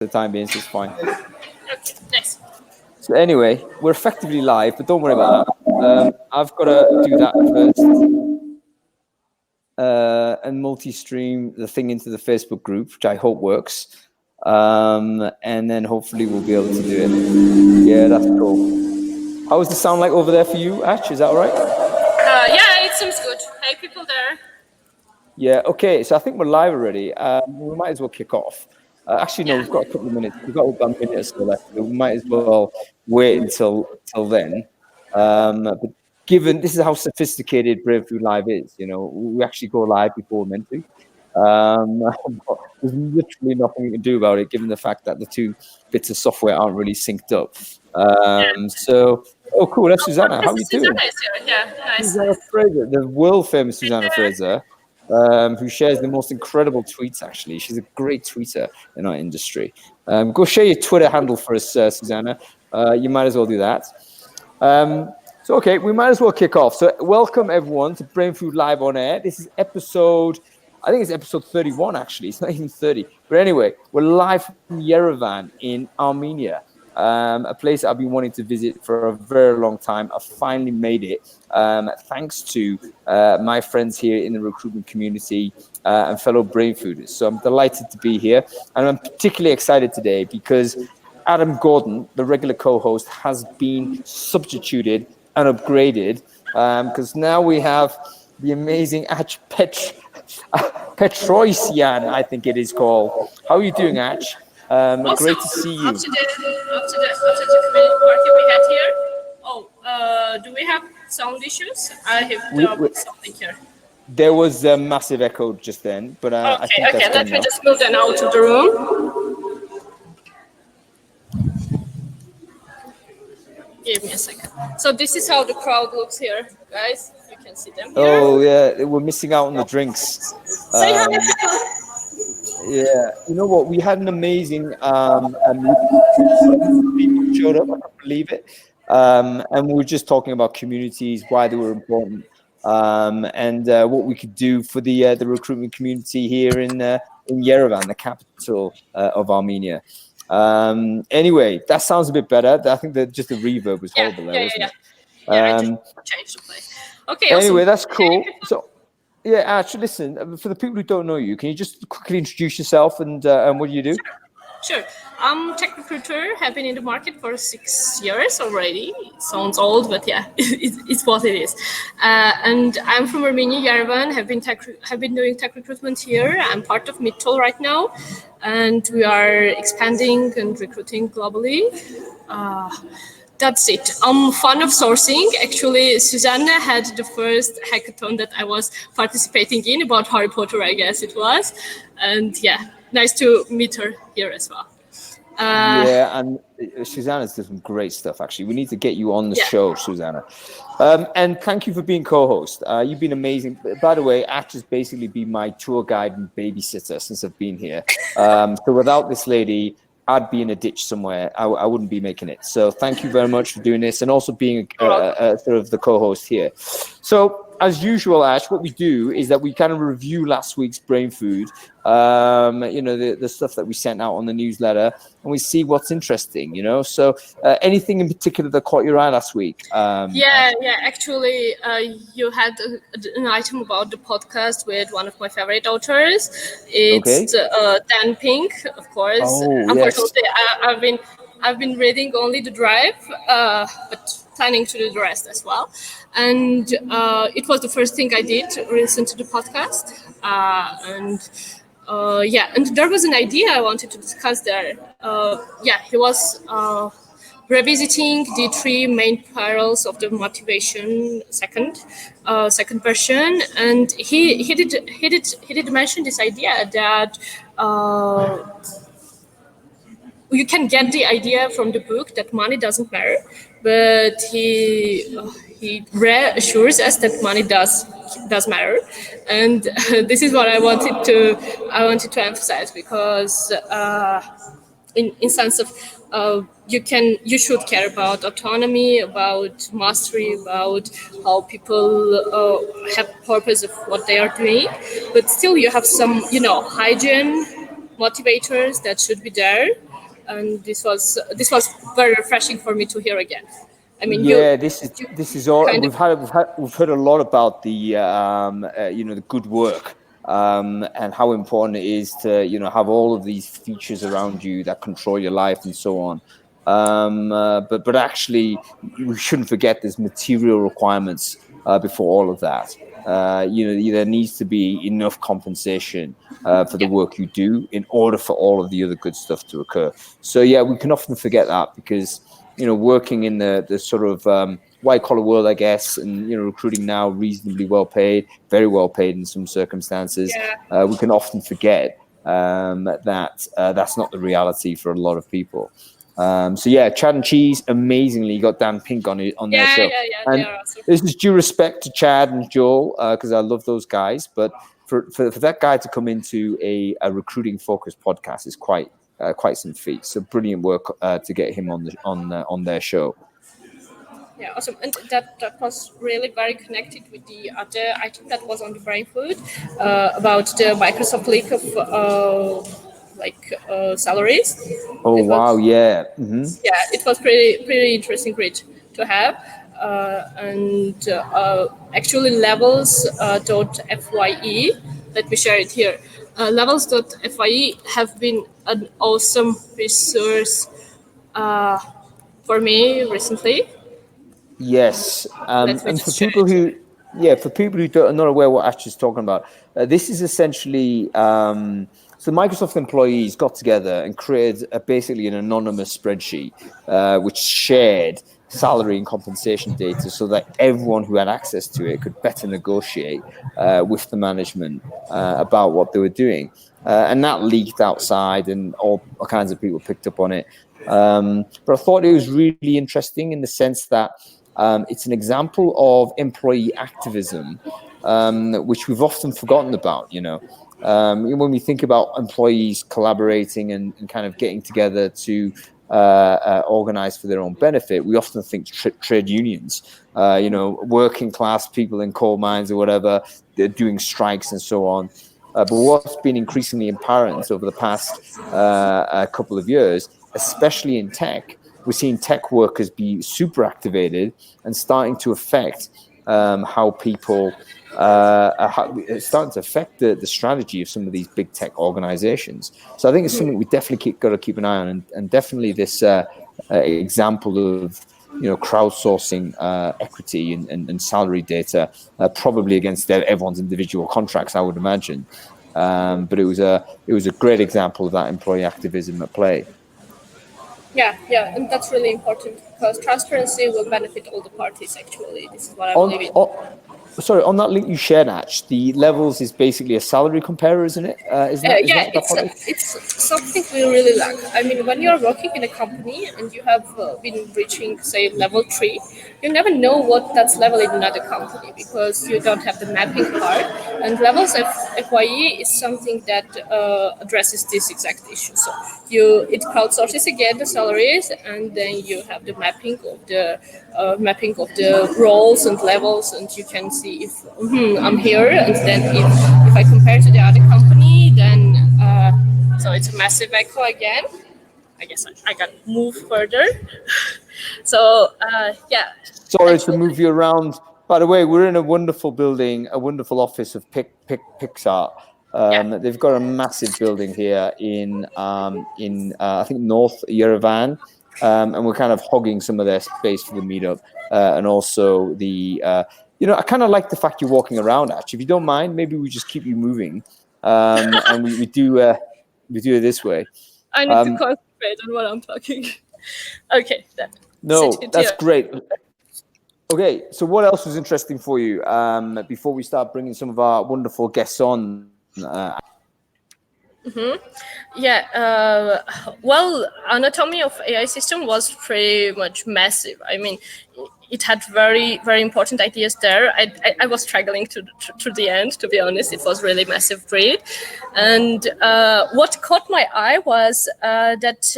the time being, so it's fine. Okay, nice. So anyway, we're effectively live, but don't worry about that. I've got to do that first. And multi-stream the thing into the Facebook group, which I hope works. And then hopefully we'll be able to do it. Yeah, that's cool. How does the sound like over there for you, Ash? Is that all right? Yeah, it seems good. Hey, people there. Yeah, okay. So I think we're live already. We might as well kick off. Actually, no, we've got a couple of minutes. We've got about a minute or so left. So we might as well wait until then. But given this is how sophisticated Brainfood Live is, we actually go live before we're meant to. There's literally nothing you can do about it, given the fact that the two bits of software aren't really synced up. So, cool. That's Susanna. How are you doing? Yeah, nice. Susanna Fraser, the world famous Susanna Fraser, who shares the most incredible tweets. Actually, she's a great tweeter in our industry. Go share your Twitter handle for us, Susanna. You might as well do that. So, okay, we might as well kick off. So, welcome everyone to Brainfood Live on Air. This is episode 31, actually. It's not even 30. But anyway, we're live from Yerevan in Armenia, a place I've been wanting to visit for a very long time. I finally made it, thanks to my friends here in the recruitment community and fellow Brainfooders. So I'm delighted to be here. And I'm particularly excited today because Adam Gordon, the regular co-host, has been substituted and upgraded because now we have the amazing Ach Petrosyan, I think it is called. How are you doing, Ach? Great to see you. After the community party we had here, do we have sound issues? I have something here. There was a massive echo just then, but I think that's let me just move then out of the room. Give me a second. So this is how the crowd looks here, guys. You can see them here. Oh yeah, we're missing out on the drinks. Say hi. Yeah, you know what? We had an amazing people showed up. I can't believe it. And we were just talking about communities, why they were important, and what we could do for the recruitment community here in Yerevan, the capital of Armenia. Anyway, that sounds a bit better. I think that just the reverb was horrible there, wasn't it? I just changed the place. Okay. Anyway, awesome. That's cool. So. Yeah, actually, listen, for the people who don't know you, can you just quickly introduce yourself and what do you do? Sure. I'm tech recruiter, have been in the market for 6 years already. Sounds old, but yeah, it's what it is. And I'm from Armenia, Yerevan, have been doing tech recruitment here. I'm part of Meetall right now, and we are expanding and recruiting globally. That's it. I'm fond of sourcing. Actually, Susanna had the first hackathon that I was participating in about Harry Potter, I guess it was. And yeah, nice to meet her here as well. Yeah, and Susanna's done some great stuff, actually. We need to get you on the show, Susanna. And thank you for being co-host. You've been amazing. By the way, Ash has basically been my tour guide and babysitter since I've been here. So without this lady, I'd be in a ditch somewhere. I wouldn't be making it. So thank you very much for doing this and also being sort of the co-host here. So as usual, Ash, what we do is that we kind of review last week's Brainfood, the stuff that we sent out on the newsletter, and we see what's interesting, So anything in particular that caught your eye last week? Actually, you had an item about the podcast with one of my favorite authors. It's Dan Pink, of course. Unfortunately, yes. I've been reading only the drive, but planning to do the rest as well. And it was the first thing I did to listen to the podcast. And there was an idea I wanted to discuss there. He was revisiting the three main pillars of the motivation second version, and he did mention this idea that you can get the idea from the book that money doesn't matter, but he reassures us that money does matter, and this is what I wanted to emphasize, because in sense of you should care about autonomy, about mastery, about how people have purpose of what they are doing, but still you have some hygiene motivators that should be there. and this was very refreshing for me to hear again. I mean, this is all we've heard a lot about the the good work and how important it is to have all of these features around you that control your life and so on. But actually, we shouldn't forget there's material requirements before all of that. There needs to be enough compensation for the work you do in order for all of the other good stuff to occur. So we can often forget that because working in the sort of white collar world, I guess, and recruiting now reasonably well paid, very well paid in some circumstances, we can often forget that that's not the reality for a lot of people. Chad and Cheese, amazingly got Dan Pink on their show. And awesome. This is due respect to Chad and Joel because I love those guys, but for that guy to come into a recruiting focused podcast is quite some feat. So brilliant work to get him on their show. Yeah, awesome. And that was really very connected with the other item that was on the Brainfood about the Microsoft leak of salaries. Oh, wow, yeah. Mm-hmm. Yeah, it was pretty interesting read to have. Actually levels.fye, let me share it here. Levels.fye have been an awesome resource for me recently. Yes, and for people who are not aware what Ash is talking about, this is essentially so Microsoft employees got together and created basically an anonymous spreadsheet which shared salary and compensation data so that everyone who had access to it could better negotiate with the management about what they were doing. And that leaked outside and all kinds of people picked up on it. But I thought it was really interesting in the sense that it's an example of employee activism, which we've often forgotten about, when we think about employees collaborating and kind of getting together to organize for their own benefit, we often think trade unions, working class people in coal mines or whatever, they're doing strikes and so on. But what's been increasingly apparent over the past couple of years, especially in tech, we're seeing tech workers be super activated and starting to affect how people starting to affect the strategy of some of these big tech organizations. So I think it's something we definitely got to keep an eye on, and definitely this example of crowdsourcing equity and salary data, probably against everyone's individual contracts, I would imagine. But it was a great example of that employee activism at play. Yeah, and that's really important because transparency will benefit all the parties. Actually, this is what I believe in. Sorry, on that link you shared, Ash, the levels is basically a salary comparer, isn't it? It's something we really lack. I mean, when you're working in a company and you have been reaching, say, level 3, you never know what that's level in another company because you don't have the mapping part. And levels of FYE is something that addresses this exact issue. So it crowdsources again the salaries, and then you have the mapping of the roles and levels, and you can see if I'm here, and then if I compare to the other company, then so it's a massive echo again. I guess I can move further. So Sorry to move you around. By the way, we're in a wonderful building, a wonderful office of PicsArts. They've got a massive building here in I think North Yerevan, and we're kind of hogging some of their space for the meetup, and also the. I kind of like the fact you're walking around. Actually, if you don't mind, maybe we just keep you moving, and we do it this way. I need to concentrate on what I'm talking. Okay, then. No, that's great. Okay, so what else was interesting for you before we start bringing some of our wonderful guests on? Well, anatomy of AI system was pretty much massive. I mean, it had very, very important ideas there. I was struggling to the end, to be honest. It was really massive read. And what caught my eye was that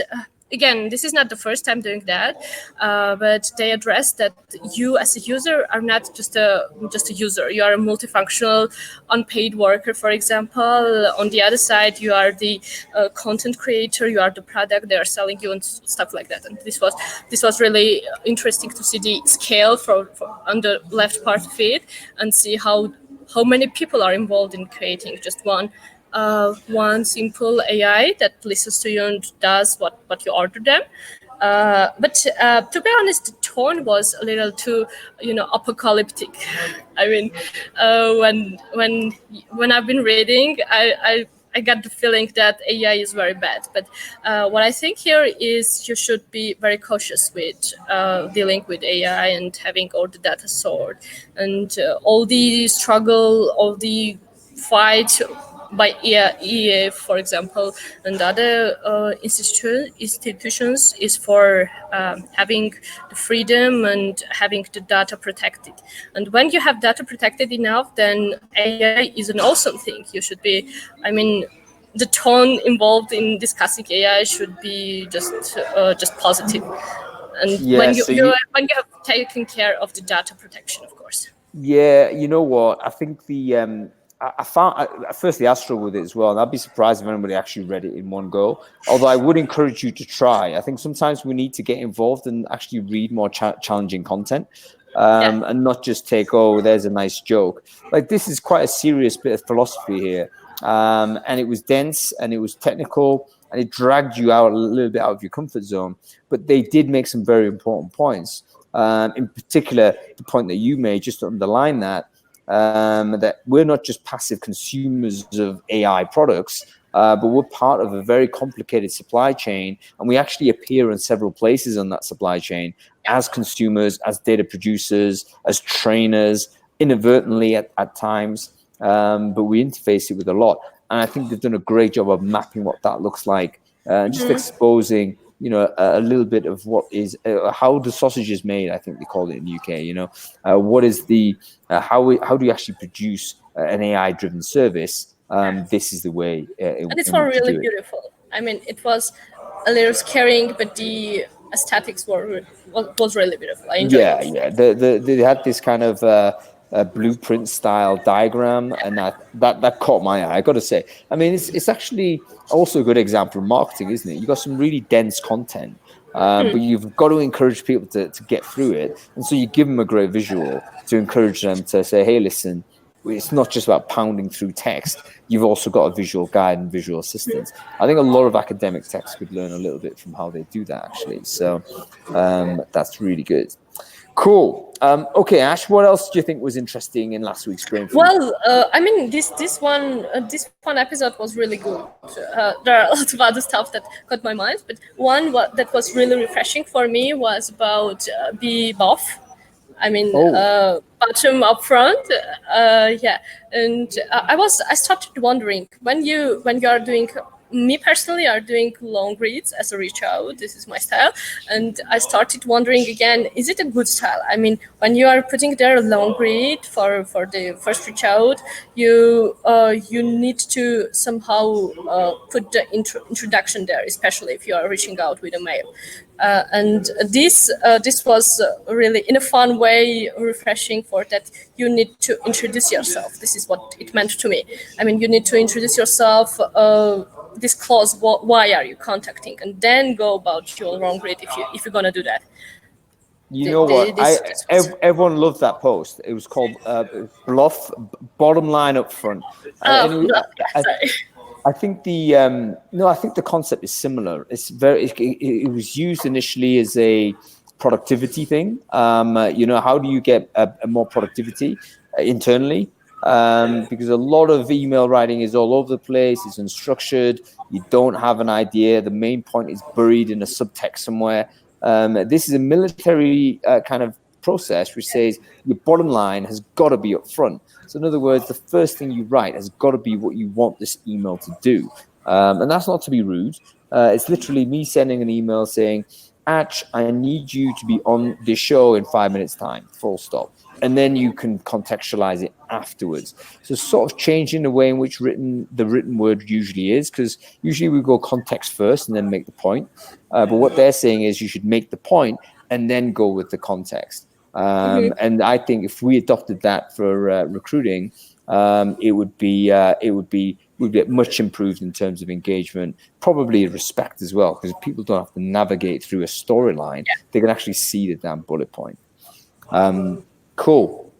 again, this is not the first time doing that, but they address that you as a user are not just a user. You are a multifunctional unpaid worker, for example. On the other side, you are the content creator. You are the product they are selling you and stuff like that. And this was really interesting to see the scale for on the left part of it, and see how many people are involved in creating just one simple AI that listens to you and does what you order them. But to be honest, the tone was a little too, apocalyptic. I mean, when I've been reading, I got the feeling that AI is very bad. But what I think here is you should be very cautious with dealing with AI and having all the data stored, and all the struggle, all the fight by EA, for example, and other institutions is for having the freedom and having the data protected. And when you have data protected enough, then AI is an awesome thing. You should be, the tone involved in discussing AI should be just positive. And when you have taken care of the data protection, of course. Yeah, you know what? I think I found, firstly, I struggle with it as well, and I'd be surprised if anybody actually read it in one go. Although I would encourage you to try. I think sometimes we need to get involved and actually read more challenging content, and not just take, oh, there's a nice joke. Like, this is quite a serious bit of philosophy here, and it was dense and it was technical and it dragged you out a little bit out of your comfort zone. But they did make some very important points. In particular, the point that you made, just to underline that we're not just passive consumers of AI products, but we're part of a very complicated supply chain, and we actually appear in several places on that supply chain as consumers, as data producers, as trainers, inadvertently at times, but we interface it with a lot. And I think they've done a great job of mapping what that looks like, just exposing a little bit of what is how the sausage is made. I think they call it in the UK. What is the how do you actually produce an AI-driven service? This is the way. And it's all really beautiful. I mean, it was a little scaring, but the aesthetics was really beautiful. I enjoyed it. Yeah. They had this kind of blueprint style diagram, and that caught my eye, I gotta say. I mean, it's actually also a good example of marketing, isn't it? You got some really dense content, but you've got to encourage people to get through it, and so you give them a great visual to encourage them to say, hey, listen, it's not just about pounding through text. You've also got a visual guide and visual assistance. I think a lot of academic texts could learn a little bit from how they do that, actually. So that's really good. Cool. Okay, Ash, what else do you think was interesting in last week's Brainfood? Well, I mean, this one episode was really good. There are a lot of other stuff that caught my mind, but one that was really refreshing for me was about the buff. I mean, bottom up front. And I started wondering when you are doing. Me personally are doing long reads as a reach out. This is my style, and I started wondering again, is it a good style? I mean, when you are putting there a long read for the first reach out, you need to somehow put the introduction there, especially if you are reaching out with a mail. And this was really, in a fun way, refreshing for that. You need to introduce yourself. This is what it meant to me. I mean, you need to introduce yourself, disclose why are you contacting, and then go about your long read if you're gonna do that. You know what? Everyone loved that post. It was called Bluff, bottom line up front. I think the concept is similar. It's it was used initially as a productivity thing. How do you get a more productivity internally? Because a lot of email writing is all over the place. It's unstructured. You don't have an idea. The main point is buried in a subtext somewhere. This is a military kind of process which says your bottom line has got to be up front. So in other words, the first thing you write has got to be what you want this email to do. And that's not to be rude. It's literally me sending an email saying, Ach, I need you to be on this show in 5 minutes time, full stop. and then you can contextualize it afterwards. So sort of changing the way in which the written word usually is, because usually we go context first and then make the point. But what they're saying is you should make the point and then go with the context. And I think if we adopted that for recruiting, it would be much improved in terms of engagement, probably respect as well, because people don't have to navigate through a storyline. They can actually see the damn bullet point. Cool.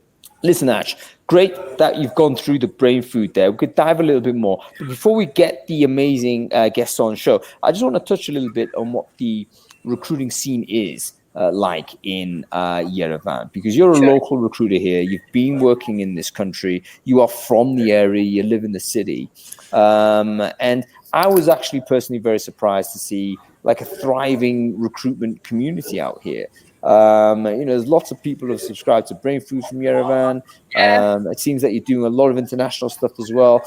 Listen, Ach, great that you've gone through the brain food there. We could dive a little bit more. But before we get the amazing guests on the show, I just want to touch a little bit on what the recruiting scene is like in Yerevan, because you're a local recruiter here. You've been working in this country. You are from the area. You live in the city. And I was actually personally very surprised to see like a thriving recruitment community out here. There's lots of people who have subscribed to Brainfood from Yerevan. It seems that you're doing a lot of international stuff as well.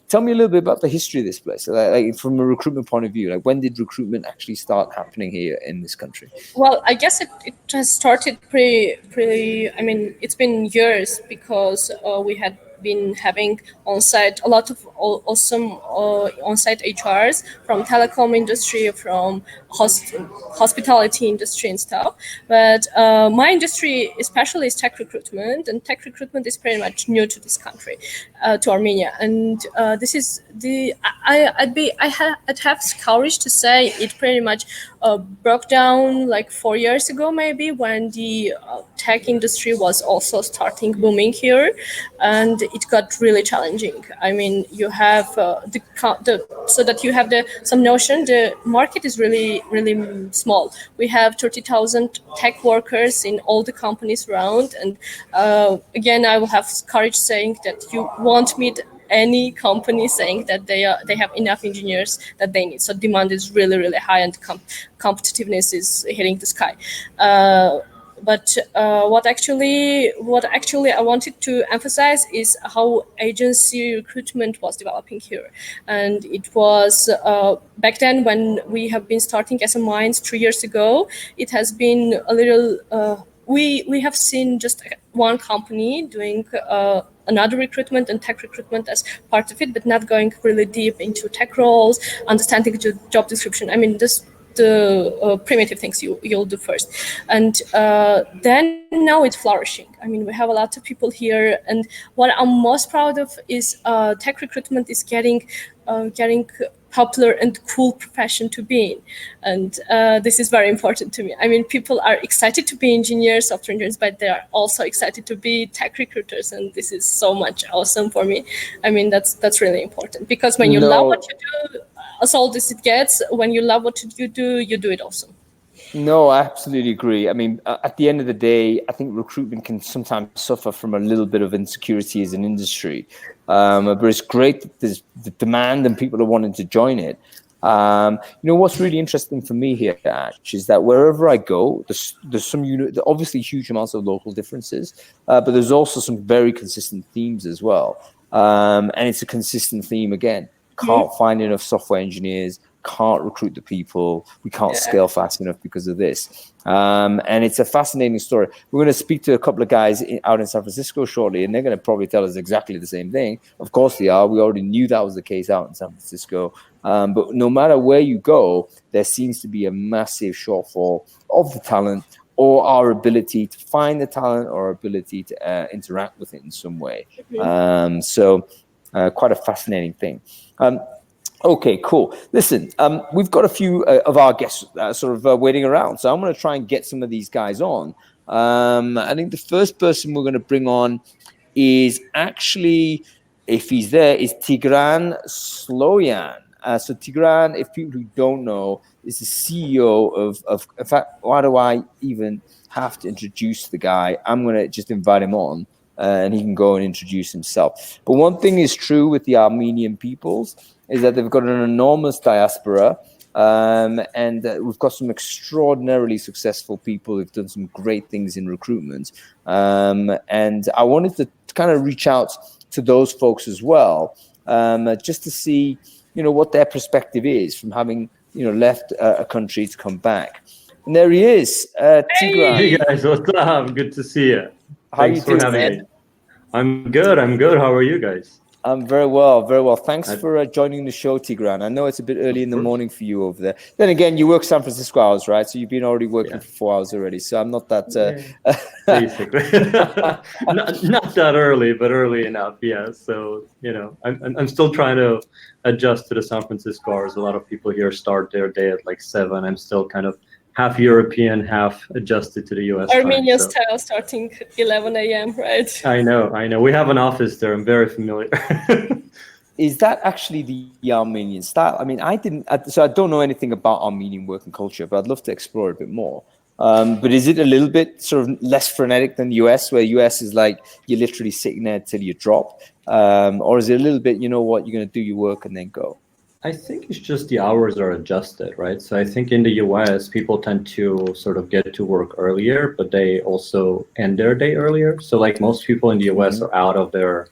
Tell me a little bit about the history of this place, like from a recruitment point of view. Like, when did recruitment actually start happening here in this country? Well, I guess it has started pretty. I mean, it's been years, because we had been having a lot of awesome on-site HRs from telecom industry, from hospitality industry and stuff. But my industry especially is tech recruitment, and tech recruitment is pretty much new to this country, to Armenia. And this is I'd have courage to say it pretty much broke down like 4 years ago, maybe, when the tech industry was also starting booming here, and it got really challenging. I mean, you have so that you have some notion, the market is really, really small. We have 30,000 tech workers in all the companies around, and again, I will have courage saying that you won't meet any company saying that they have enough engineers that they need. So demand is really, really high, and competitiveness is hitting the sky. But what actually I wanted to emphasize is how agency recruitment was developing here. And it was back then, when we have been starting as a Minds 3 years ago, it has been a little, we have seen just one company doing another recruitment and tech recruitment as part of it, but not going really deep into tech roles, understanding the job description. I mean, the primitive things you'll do first, and then now it's flourishing. I mean, we have a lot of people here, and what I'm most proud of is tech recruitment is getting popular and cool profession to be in, and this is very important to me. I mean, people are excited to be engineers, software engineers, but they are also excited to be tech recruiters, and this is so much awesome for me. I mean, that's really important, because when you love what you do, as old as it gets, when you love what you do it awesome. No, I absolutely agree. I mean, at the end of the day, I think recruitment can sometimes suffer from a little bit of insecurity as an industry. But it's great that there's the demand and people are wanting to join it. What's really interesting for me here, Ash, is that wherever I go, there's some obviously huge amounts of local differences, but there's also some very consistent themes as well. And it's a consistent theme again. Can't find enough software engineers, can't recruit the people, we can't scale fast enough because of this. And it's a fascinating story. We're going to speak to a couple of guys out in San Francisco shortly, and they're going to probably tell us exactly the same thing. Of course they are. We already knew that was the case out in San Francisco. But no matter where you go, there seems to be a massive shortfall of the talent, or our ability to find the talent, or our ability to interact with it in some way. So quite a fascinating thing. Okay, cool. Listen, we've got a few of our guests waiting around, so I'm going to try and get some of these guys on. I think the first person we're going to bring on is actually, if he's there, is Tigran Sloyan. So Tigran, if people who don't know, is the CEO of. In fact, why do I even have to introduce the guy? I'm going to just invite him on. And he can go and introduce himself. But one thing is true with the Armenian peoples is that they've got an enormous diaspora, and we've got some extraordinarily successful people who've done some great things in recruitment. And I wanted to kind of reach out to those folks as well, just to see, what their perspective is from having, left a country to come back. And there he is, Tigran. Hey guys, what's up? Good to see you. How are you doing, having man? me. I'm good. How are you guys? I'm very well, very well. Thanks for joining the show, Tigran. I know it's a bit early in the morning for you over there. Then again, you work San Francisco hours, right? So you've been already working for 4 hours already. So I'm not that... Basically. not that early, but early enough, yeah. So, I'm still trying to adjust to the San Francisco hours. A lot of people here start their day at like 7. I'm still kind of half European, half adjusted to the US Armenian time. style starting 11 a.m., right? I know. We have an office there. I'm very familiar. Is that actually the Armenian style? I mean, I don't know anything about Armenian working culture, but I'd love to explore it a bit more. But is it a little bit sort of less frenetic than the US, where US is like you're literally sitting there till you drop? Or is it a little bit, you know what, you're going to do your work and then go? I think it's just the hours are adjusted, right? So I think in the US, people tend to sort of get to work earlier, but they also end their day earlier. So like most people in the US are out of their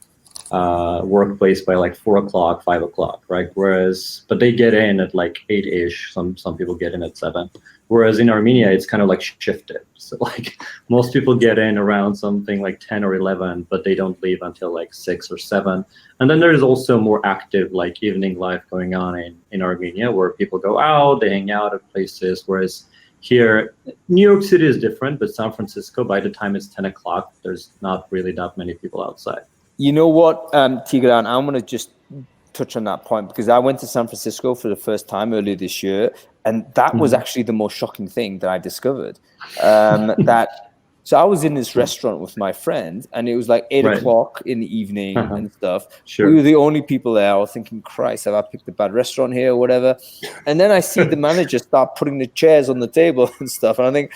workplace by like 4 o'clock, 5 o'clock, right? But they get in at like 8-ish. Some people get in at 7. Whereas in Armenia, it's kind of like shifted. So like most people get in around something like 10 or 11, but they don't leave until like 6 or 7. And then there's also more active like evening life going on in Armenia, where people go out, they hang out at places. Whereas here, New York City is different, but San Francisco, by the time it's 10 o'clock, there's not really that many people outside. You know what, Tigran, I'm going to just touch on that point, because I went to San Francisco for the first time earlier this year, and that was actually the most shocking thing that I discovered. So I was in this restaurant with my friend, and it was like 8 o'clock in the evening and stuff. Sure. We were the only people there. I was thinking, Christ, have I picked a bad restaurant here or whatever? And then I see the manager start putting the chairs on the table and stuff, and I think,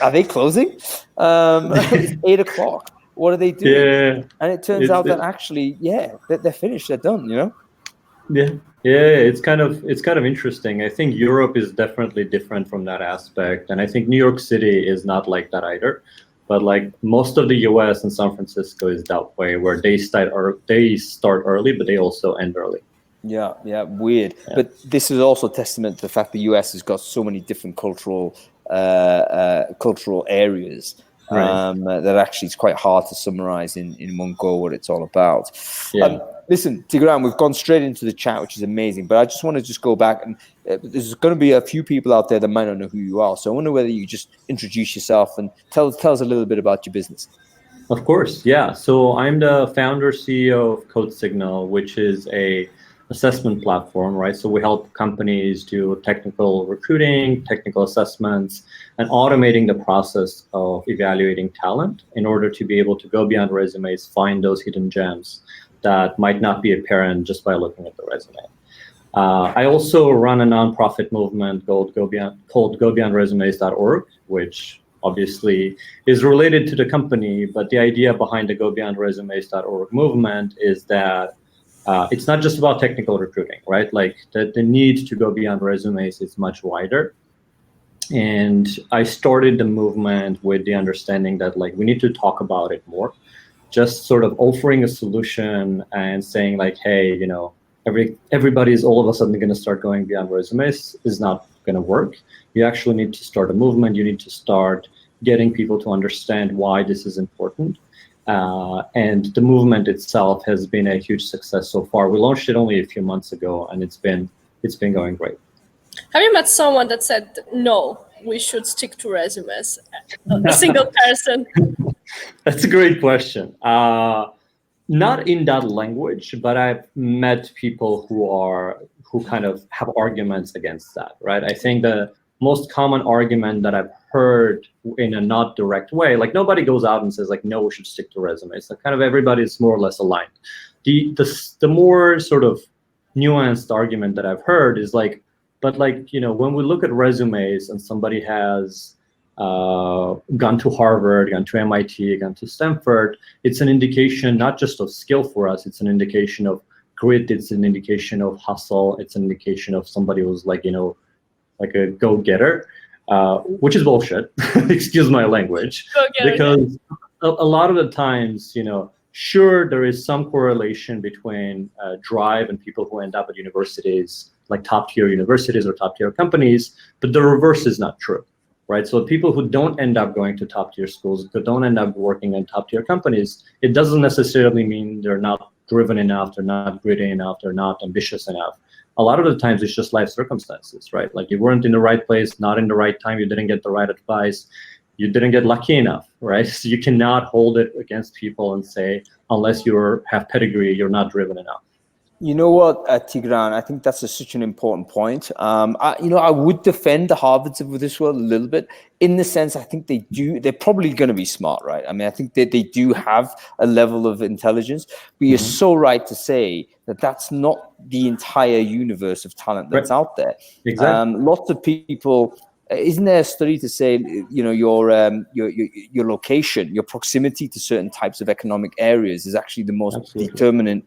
are they closing? It's 8 o'clock. What are they doing? Yeah. And it turns out that actually, they're finished. They're done, you know? Yeah. It's kind of interesting. I think Europe is definitely different from that aspect. And I think New York City is not like that either. But like most of the US and San Francisco is that way, where they start early, but they also end early. Yeah, weird. Yeah. But this is also testament to the fact the US has got so many different cultural areas. That actually it's quite hard to summarize in one go what it's all about. Listen, Tigran, we've gone straight into the chat, which is amazing, but I just want to go back, and there's going to be a few people out there that might not know who you are. So I wonder whether you just introduce yourself and tell us a little bit about your business. Of course, yeah. So I'm the founder, CEO of CodeSignal, which is a assessment platform, right? So we help companies do technical recruiting, technical assessments, and automating the process of evaluating talent in order to be able to go beyond resumes, find those hidden gems that might not be apparent just by looking at the resume. I also run a nonprofit movement called GoBeyondResumes.org, which obviously is related to the company, but the idea behind the GoBeyondResumes.org movement is that it's not just about technical recruiting, right? Like the need to go beyond resumes is much wider. And I started the movement with the understanding that like we need to talk about it more. Just sort of offering a solution and saying like, hey, you know, everybody's all of a sudden going to start going beyond resumes is not going to work. You actually need to start a movement. You need to start getting people to understand why this is important. And the movement itself has been a huge success so far. We launched it only a few months ago, and it's been going great. Have you met someone that said, no, we should stick to resumes? A single person? That's a great question. Not in that language, but I've met people who kind of have arguments against that, right? I think the most common argument that I've heard in a not direct way, like nobody goes out and says like, no, we should stick to resumes. Like kind of everybody's more or less aligned. The more sort of nuanced argument that I've heard is like, but like, you know, when we look at resumes and somebody has gone to Harvard, gone to MIT, gone to Stanford, it's an indication not just of skill for us, it's an indication of grit, it's an indication of hustle, it's an indication of somebody who's like, you know, like a go-getter, which is bullshit, excuse my language, because a lot of the times, you know, sure, there is some correlation between drive and people who end up at universities, like top-tier universities or top-tier companies, but the reverse is not true, right? So people who don't end up going to top tier schools, who don't end up working in top tier companies, it doesn't necessarily mean they're not driven enough, they're not gritty enough, they're not ambitious enough. A lot of the times it's just life circumstances, right? Like you weren't in the right place, not in the right time, you didn't get the right advice, you didn't get lucky enough, right? So you cannot hold it against people and say, unless you have pedigree, you're not driven enough. You know what, Tigran, I think that's such an important point. I would defend the Harvards of this world a little bit, in the sense I think they're probably going to be smart, right? I mean, I think that they do have a level of intelligence, but you're so right to say that that's not the entire universe of talent that's out there. Exactly. Lots of people... Isn't there a study to say, your location, your proximity to certain types of economic areas is actually the most determinant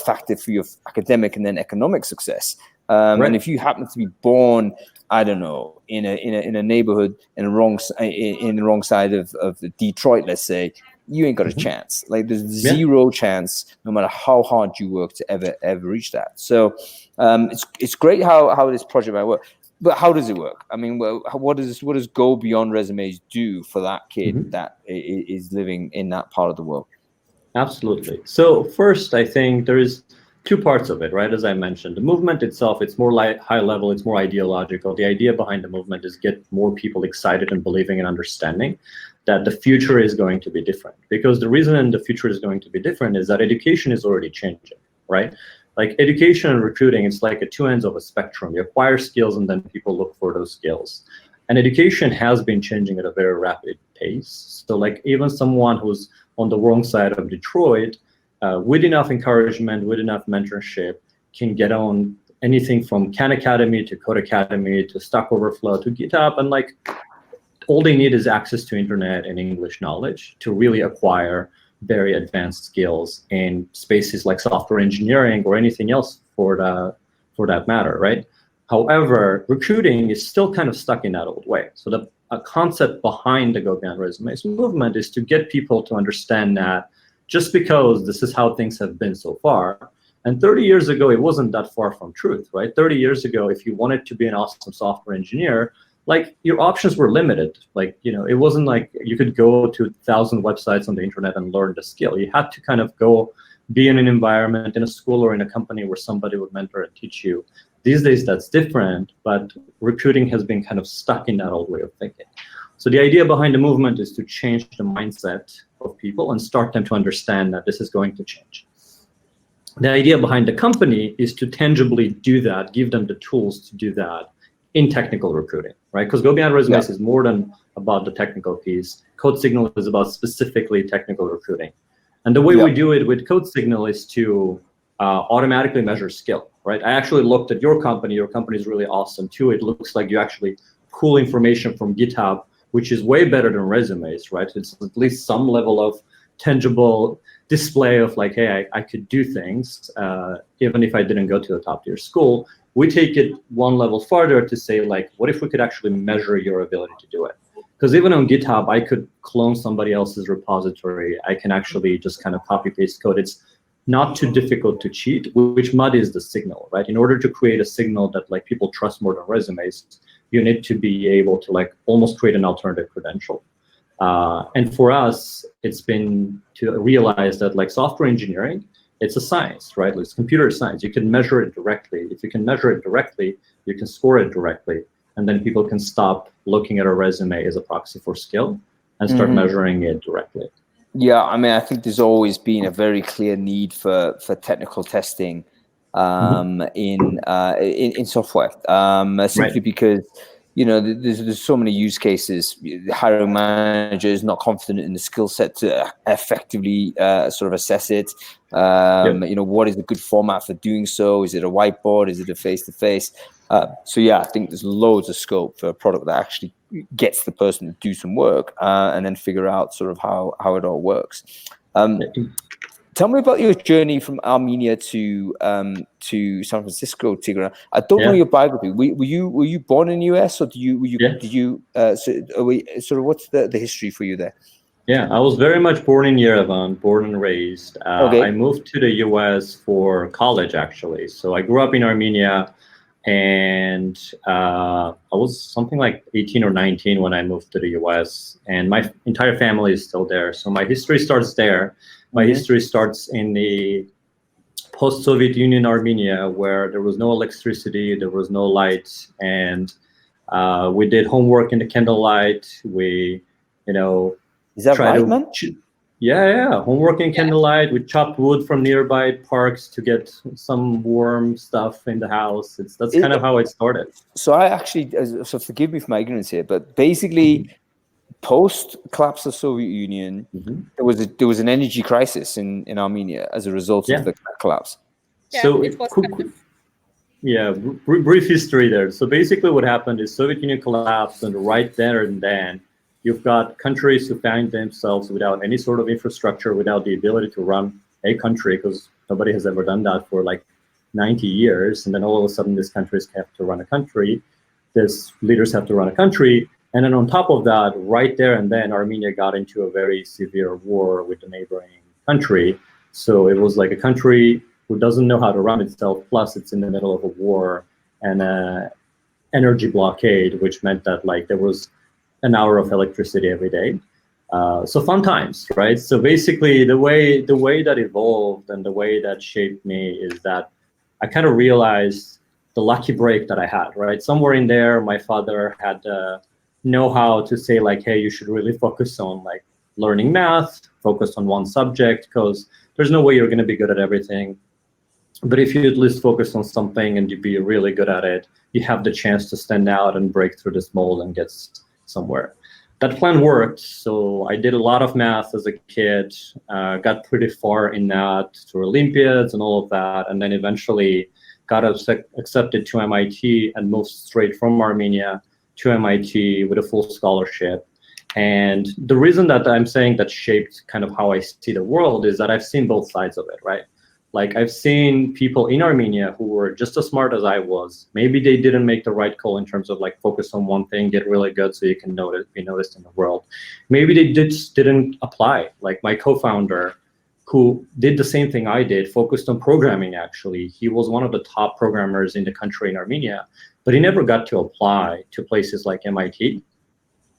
factor for your academic and then economic success? And if you happen to be born, I don't know, in a neighborhood in the wrong side of Detroit, let's say, you ain't got a chance. Like there's zero chance, no matter how hard you work, to ever reach that. So it's great how this project might work. But how does it work? I mean, what does Go Beyond Resumes do for that kid that is living in that part of the world? Absolutely. So first, I think there is two parts of it, right? As I mentioned, the movement itself, it's more high level, it's more ideological. The idea behind the movement is get more people excited and believing and understanding that the future is going to be different. Because the reason the future is going to be different is that education is already changing, right? Like education and recruiting, it's like at two ends of a spectrum. You acquire skills and then people look for those skills. And education has been changing at a very rapid pace. So like even someone who's on the wrong side of Detroit, with enough encouragement, with enough mentorship, can get on anything from Khan Academy to Code Academy to Stack Overflow to GitHub. And like all they need is access to internet and English knowledge to really acquire very advanced skills in spaces like software engineering or anything else for that matter, right? However, recruiting is still kind of stuck in that old way. So the concept behind the Go Beyond Resumes movement is to get people to understand that just because this is how things have been so far, and 30 years ago, it wasn't that far from truth, right? 30 years ago, if you wanted to be an awesome software engineer, like your options were limited. Like, it wasn't like you could go to 1,000 websites on the internet and learn the skill. You had to kind of go be in an environment, in a school or in a company where somebody would mentor and teach you. These days, that's different, but recruiting has been kind of stuck in that old way of thinking. So the idea behind the movement is to change the mindset of people and start them to understand that this is going to change. The idea behind the company is to tangibly do that, give them the tools to do that in technical recruiting, right? Because Go Beyond Resumes is more than about the technical piece. CodeSignal is about specifically technical recruiting. And the way we do it with CodeSignal is to automatically measure skill, right? I actually looked at your company. Your company is really awesome too. It looks like you actually pull information from GitHub, which is way better than resumes, right? It's at least some level of tangible display of like, hey, I could do things, even if I didn't go to a top tier school. We take it one level farther to say, like, what if we could actually measure your ability to do it? Because even on GitHub, I could clone somebody else's repository. I can actually just kind of copy paste code. It's not too difficult to cheat, which muddies the signal, right? In order to create a signal that like people trust more than resumes, you need to be able to like almost create an alternative credential. And for us, it's been to realize that like software engineering, it's a science, right? It's computer science. You can measure it directly. If you can measure it directly, you can score it directly. And then people can stop looking at a resume as a proxy for skill and start measuring it directly. Yeah, I mean, I think there's always been a very clear need for technical testing in software, simply because there's so many use cases. The hiring manager is not confident in the skill set to effectively sort of assess it. What is a good format for doing so? Is it a whiteboard? Is it a face-to-face? So yeah, I think there's loads of scope for a product that actually gets the person to do some work and then figure out sort of how it all works. Tell me about your journey from Armenia to San Francisco, Tigran. I don't know your biography. Were you born in the US, or what's the history for you there? Yeah, I was very much born in Yerevan, born and raised. I moved to the US for college, actually. So I grew up in Armenia, and I was something like 18 or 19 when I moved to the US, and my entire family is still there. So my history starts there. My history starts in the post-Soviet Union Armenia, where there was no electricity, there was no light, and we did homework in the candlelight. We, is that right, man? Yeah. Homework in candlelight. We chopped wood from nearby parks to get some warm stuff in the house. That's kind of how it started. So I actually, so forgive me for my ignorance here, but basically, post collapse of Soviet Union, there was an energy crisis in Armenia as a result of the collapse. Yeah, so it was brief history there. So basically, what happened is Soviet Union collapsed, and right there and then, you've got countries who find themselves without any sort of infrastructure, without the ability to run a country, because nobody has ever done that for like 90 years. And then all of a sudden, these countries have to run a country. These leaders have to run a country. And then on top of that, right there and then, Armenia got into a very severe war with the neighboring country. So it was like a country who doesn't know how to run itself, plus it's in the middle of a war and an energy blockade, which meant that like there was an hour of electricity every day. So fun times, right? So basically the way that evolved and the way that shaped me is that I kind of realized the lucky break that I had, right? Somewhere in there, my father had know-how to say like, hey, you should really focus on like learning math, focus on one subject, because there's no way you're going to be good at everything. But if you at least focus on something and you be really good at it, you have the chance to stand out and break through this mold and get somewhere. That plan worked. So I did a lot of math as a kid, got pretty far in that through Olympiads and all of that, and then eventually got accepted to MIT and moved straight from Armenia to MIT with a full scholarship. And the reason that I'm saying that shaped kind of how I see the world is that I've seen both sides of it, right? Like I've seen people in Armenia who were just as smart as I was. Maybe they didn't make the right call in terms of like focus on one thing, get really good so you can be noticed in the world. Maybe they didn't apply. Like my co-founder, who did the same thing I did, focused on programming actually. He was one of the top programmers in the country in Armenia, but he never got to apply to places like MIT.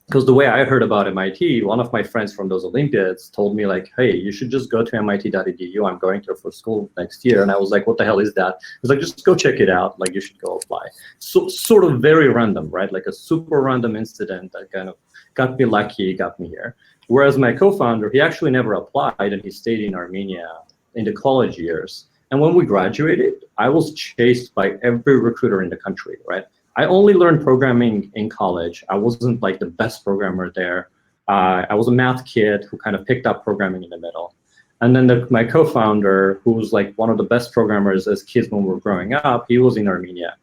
Because the way I heard about MIT, one of my friends from those Olympiads told me like, hey, you should just go to MIT.edu. I'm going there for school next year. And I was like, what the hell is that? He was like, just go check it out. Like, you should go apply. So sort of very random, right? Like a super random incident that kind of got me lucky, got me here. Whereas my co-founder, he actually never applied and he stayed in Armenia in the college years. And when we graduated, I was chased by every recruiter in the country, right? I only learned programming in college. I wasn't like the best programmer there. I was a math kid who kind of picked up programming in the middle. And then my co-founder, who was like one of the best programmers as kids when we were growing up, he was in Armenia.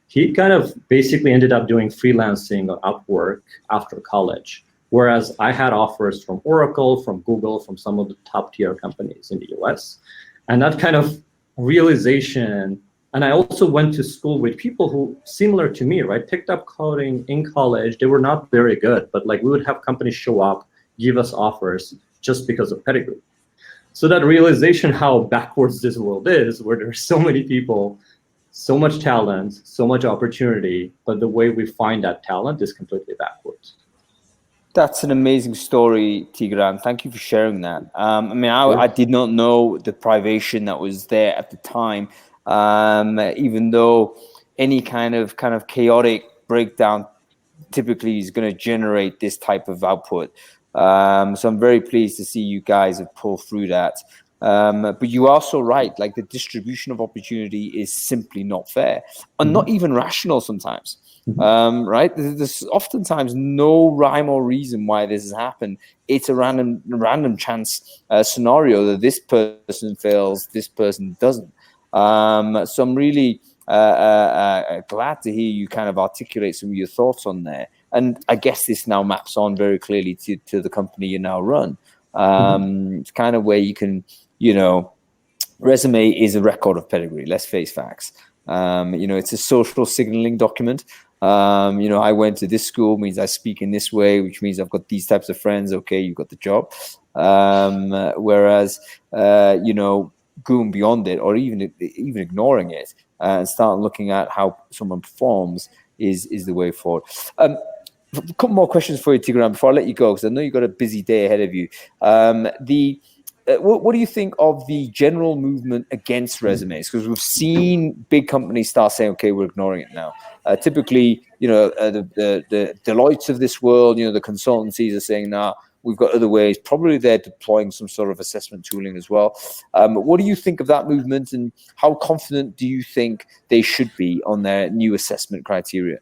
He kind of basically ended up doing freelancing on Upwork after college. Whereas I had offers from Oracle, from Google, from some of the top tier companies in the US. And that kind of realization. And I also went to school with people who, similar to me, right, picked up coding in college. They were not very good, but like we would have companies show up, give us offers just because of pedigree. So that realization how backwards this world is, where there's so many people, so much talent, so much opportunity, but the way we find that talent is completely backwards. That's an amazing story, Tigran. Thank you for sharing that. I did not know the privation that was there at the time. Even though any kind of chaotic breakdown typically is going to generate this type of output. So I'm very pleased to see you guys have pulled through that. But you are so right, like the distribution of opportunity is simply not fair and not even rational sometimes. Right? There's oftentimes no rhyme or reason why this has happened. It's a random chance scenario that this person fails, this person doesn't. So I'm really glad to hear you kind of articulate some of your thoughts on there. And I guess this now maps on very clearly to the company you now run. It's kind of where you can, resume is a record of pedigree. Let's face facts. It's a social signaling document. I went to this school means I speak in this way, which means I've got these types of friends. Okay, you got the job. Whereas, going beyond it or even ignoring it and start looking at how someone performs is the way forward. A couple more questions for you, Tigran, before I let you go, because I know you've got a busy day ahead of you. What do you think of the general movement against resumes? Because we've seen big companies start saying, okay, we're ignoring it now. Typically, the Deloittes of this world, the consultancies are saying, nah, we've got other ways. Probably they're deploying some sort of assessment tooling as well. What do you think of that movement, and how confident do you think they should be on their new assessment criteria?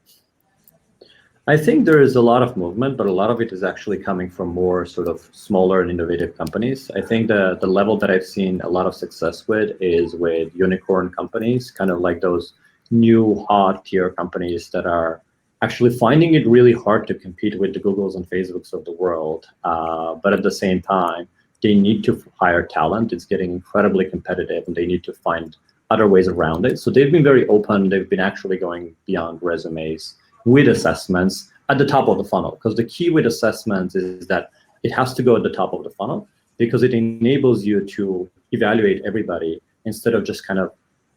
I think there is a lot of movement, but a lot of it is actually coming from more sort of smaller and innovative companies. I think the level that I've seen a lot of success with is with unicorn companies, kind of like those new hot tier companies that are actually finding it really hard to compete with the Googles and Facebooks of the world. But at the same time, they need to hire talent. It's getting incredibly competitive, and they need to find other ways around it. So they've been very open. They've been actually going beyond resumes with assessments at the top of the funnel, because the key with assessments is that it has to go at the top of the funnel, because it enables you to evaluate everybody instead of just kind of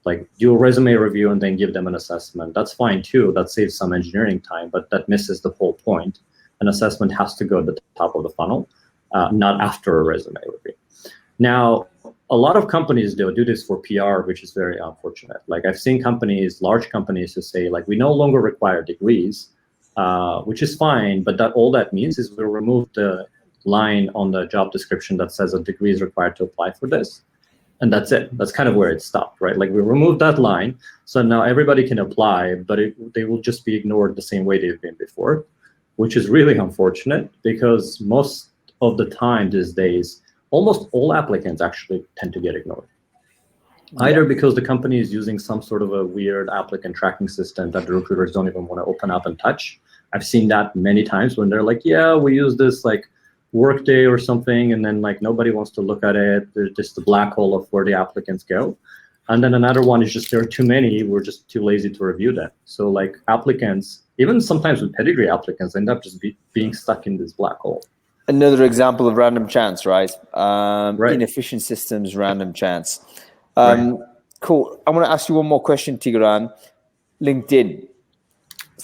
like do a resume review and then give them an assessment. That's fine too. That saves some engineering time, but that misses the whole point. An assessment has to go at the top of the funnel, not after a resume review. Now, a lot of companies do this for PR, which is very unfortunate. Like I've seen companies, large companies, who say like, we no longer require degrees, which is fine, but all that means is we'll remove the line on the job description that says a degree is required to apply for this. And that's it. That's kind of where it stopped, right? Like we removed that line, so now everybody can apply, but they will just be ignored the same way they've been before, which is really unfortunate, because most of the time these days, almost all applicants actually tend to get ignored. Either because the company is using some sort of a weird applicant tracking system that the recruiters don't even want to open up and touch. I've seen that many times when they're like, yeah, we use this like Workday or something, and then like nobody wants to look at it. There's just the black hole of where the applicants go. And then another one is just there are too many, we're just too lazy to review them. So like applicants, even sometimes with pedigree applicants, end up just being stuck in this black hole. Another example of random chance, right? Inefficient systems, random chance. Cool. I want to ask you one more question, Tigran. LinkedIn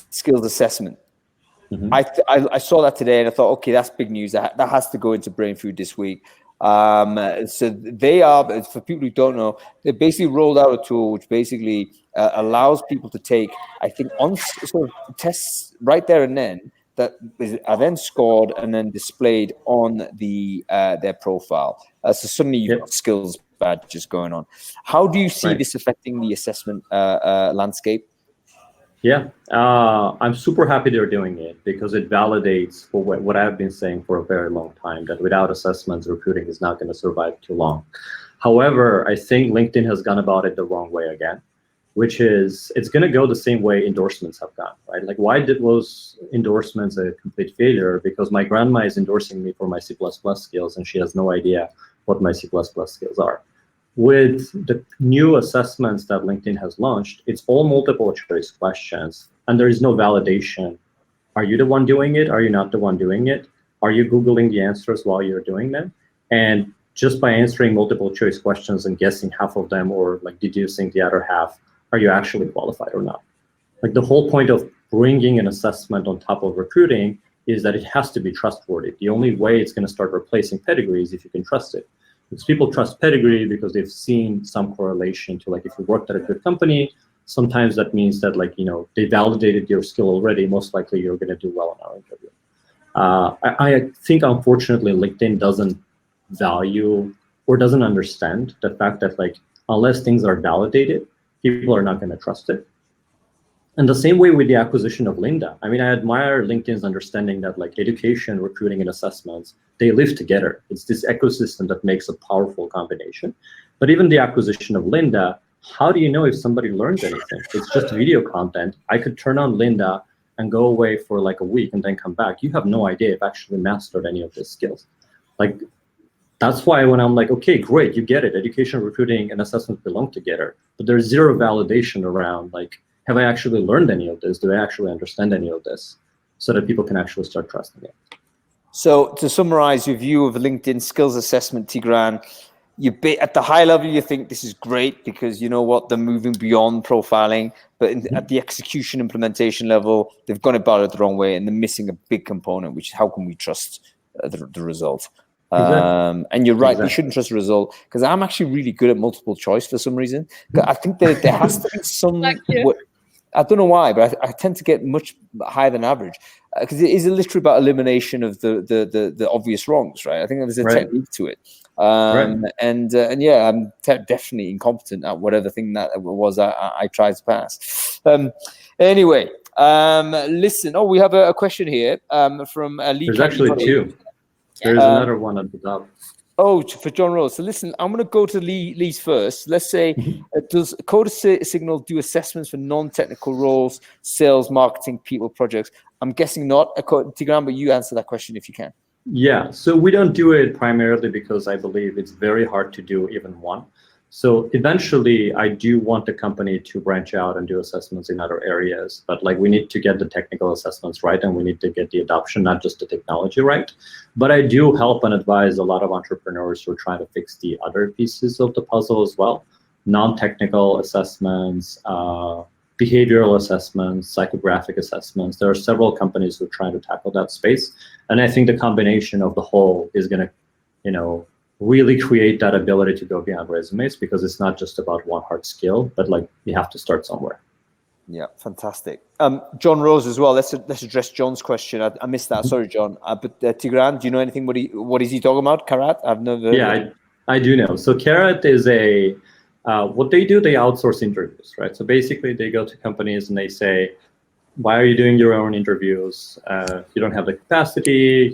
skills assessment. Mm-hmm. I saw that today and I thought, okay, that's big news. That has to go into Brainfood this week. So they are, for people who don't know, they basically rolled out a tool which basically allows people to take, I think, on sort of tests right there and then that are then scored and then displayed on their profile. So suddenly you've got skills badges going on. How do you see this affecting the assessment landscape? Yeah, I'm super happy they're doing it, because it validates for what I've been saying for a very long time, that without assessments, recruiting is not going to survive too long. However, I think LinkedIn has gone about it the wrong way again, which is it's going to go the same way endorsements have gone, right? Like, why was endorsements a complete failure? Because my grandma is endorsing me for my C++ skills, and she has no idea what my C++ skills are. With the new assessments that LinkedIn has launched, it's all multiple choice questions, and there is no validation. Are you the one doing it? Are you not the one doing it? Are you Googling the answers while you're doing them? And just by answering multiple choice questions and guessing half of them, or like deducing the other half, are you actually qualified or not? Like, the whole point of bringing an assessment on top of recruiting is that it has to be trustworthy. The only way it's going to start replacing pedigree is if you can trust it. Because people trust pedigree because they've seen some correlation to, like, if you worked at a good company, sometimes that means that, like, you know, they validated your skill already, most likely you're going to do well in our interview. I think, unfortunately, LinkedIn doesn't value or doesn't understand the fact that, like, unless things are validated, people are not going to trust it. And the same way with the acquisition of Lynda. I mean, I admire LinkedIn's understanding that, like, education, recruiting, and assessments, they live together. It's this ecosystem that makes a powerful combination. But even the acquisition of Lynda, how do you know if somebody learns anything? It's just video content. I could turn on Lynda and go away for like a week and then come back. You have no idea if I actually mastered any of these skills. Like, that's why when I'm like, okay, great, you get it. Education, recruiting, and assessment belong together. But there's zero validation around, like, have I actually learned any of this? Do I actually understand any of this? So that people can actually start trusting it. So to summarize your view of LinkedIn skills assessment, Tigran, at the high level, you think this is great because you know what, they're moving beyond profiling, but at the execution implementation level, they've gone about it the wrong way and they're missing a big component, which is how can we trust the result? Exactly. And you're right, Exactly. we shouldn't trust the result, because I'm actually really good at multiple choice for some reason. I think that there has to be some, I don't know why, but I tend to get much higher than average, because it is literally about elimination of the obvious wrongs, right? I think there's a technique to it. And yeah, I'm definitely incompetent at whatever thing that was I tried to pass. Anyway, listen. Oh, we have a question here from Lee. There's actually two. There's another one at the top. Oh, for John Rose. So listen, I'm going to go to Lee's first. Let's say, does CodeSignal do assessments for non-technical roles, sales, marketing, people, projects? I'm guessing not, Tigran, but you answer that question if you can. Yeah, so we don't do it primarily because I believe it's very hard to do even one. So eventually, I do want the company to branch out and do assessments in other areas, but like we need to get the technical assessments right, and we need to get the adoption, not just the technology right. But I do help and advise a lot of entrepreneurs who are trying to fix the other pieces of the puzzle as well. Non-technical assessments, behavioral assessments, psychographic assessments. There are several companies who are trying to tackle that space. And I think the combination of the whole is going to, really create that ability to go beyond resumes, because it's not just about one hard skill, but like you have to start somewhere. Yeah, fantastic. John Rose as well. Let's address John's question. I missed that. Sorry, John. But Tigran, do you know anything? What is he talking about? Karat? I've never. Yeah, I do know. So Karat is what they do. They outsource interviews, right? So basically, they go to companies and they say, "Why are you doing your own interviews? You don't have the capacity.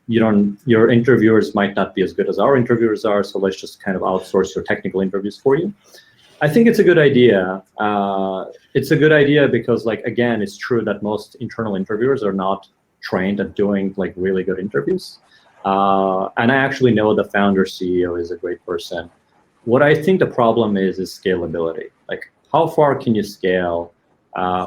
Your interviewers might not be as good as our interviewers are, so let's just kind of outsource your technical interviews for you." I think it's a good idea. It's a good idea because, like, again, it's true that most internal interviewers are not trained at doing like really good interviews. And I actually know the founder CEO is a great person. What I think the problem is scalability. Like, how far can you scale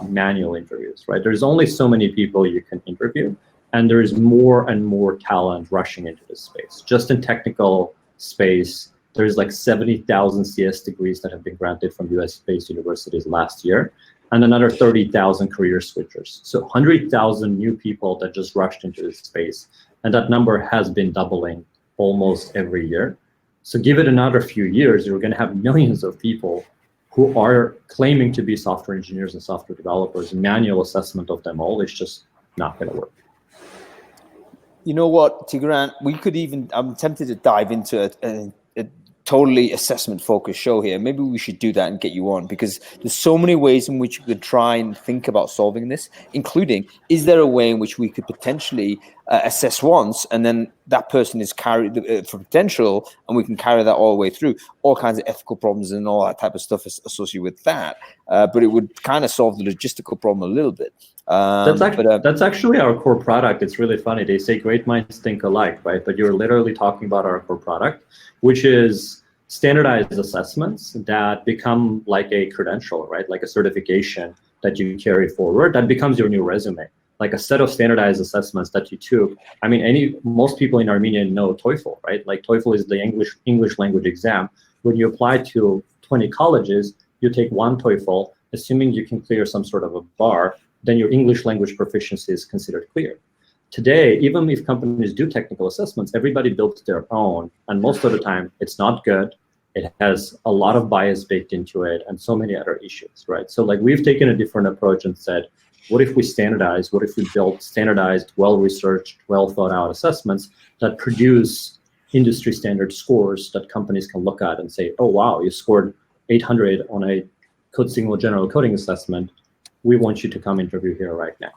manual interviews, right? There's only so many people you can interview. And there is more and more talent rushing into this space. Just in technical space, there's like 70,000 CS degrees that have been granted from US-based universities last year, and another 30,000 career switchers. So 100,000 new people that just rushed into this space. And that number has been doubling almost every year. So give it another few years, you're gonna have millions of people who are claiming to be software engineers and software developers. Manual assessment of them all is just not gonna work. You know what, Tigran, I'm tempted to dive into a totally assessment-focused show here. Maybe we should do that and get you on, because there's so many ways in which you could try and think about solving this, including, is there a way in which we could potentially assess once, and then that person is carried for potential, and we can carry that all the way through, all kinds of ethical problems and all that type of stuff associated with that. But it would kind of solve the logistical problem a little bit. That's actually our core product. It's really funny. They say great minds think alike, right? But you're literally talking about our core product, which is standardized assessments that become like a credential, right? Like a certification that you carry forward that becomes your new resume. Like a set of standardized assessments that you took. I mean, most people in Armenia know TOEFL, right? Like TOEFL is the English language exam. When you apply to 20 colleges, you take one TOEFL, assuming you can clear some sort of a bar, then your English language proficiency is considered clear. Today, even if companies do technical assessments, everybody builds their own, and most of the time, it's not good. It has a lot of bias baked into it, and so many other issues, right? So like we've taken a different approach and said, what if we standardize? What if we build standardized, well-researched, well-thought-out assessments that produce industry standard scores that companies can look at and say, oh, wow, you scored 800 on a CodeSignal general coding assessment. We want you to come interview here right now.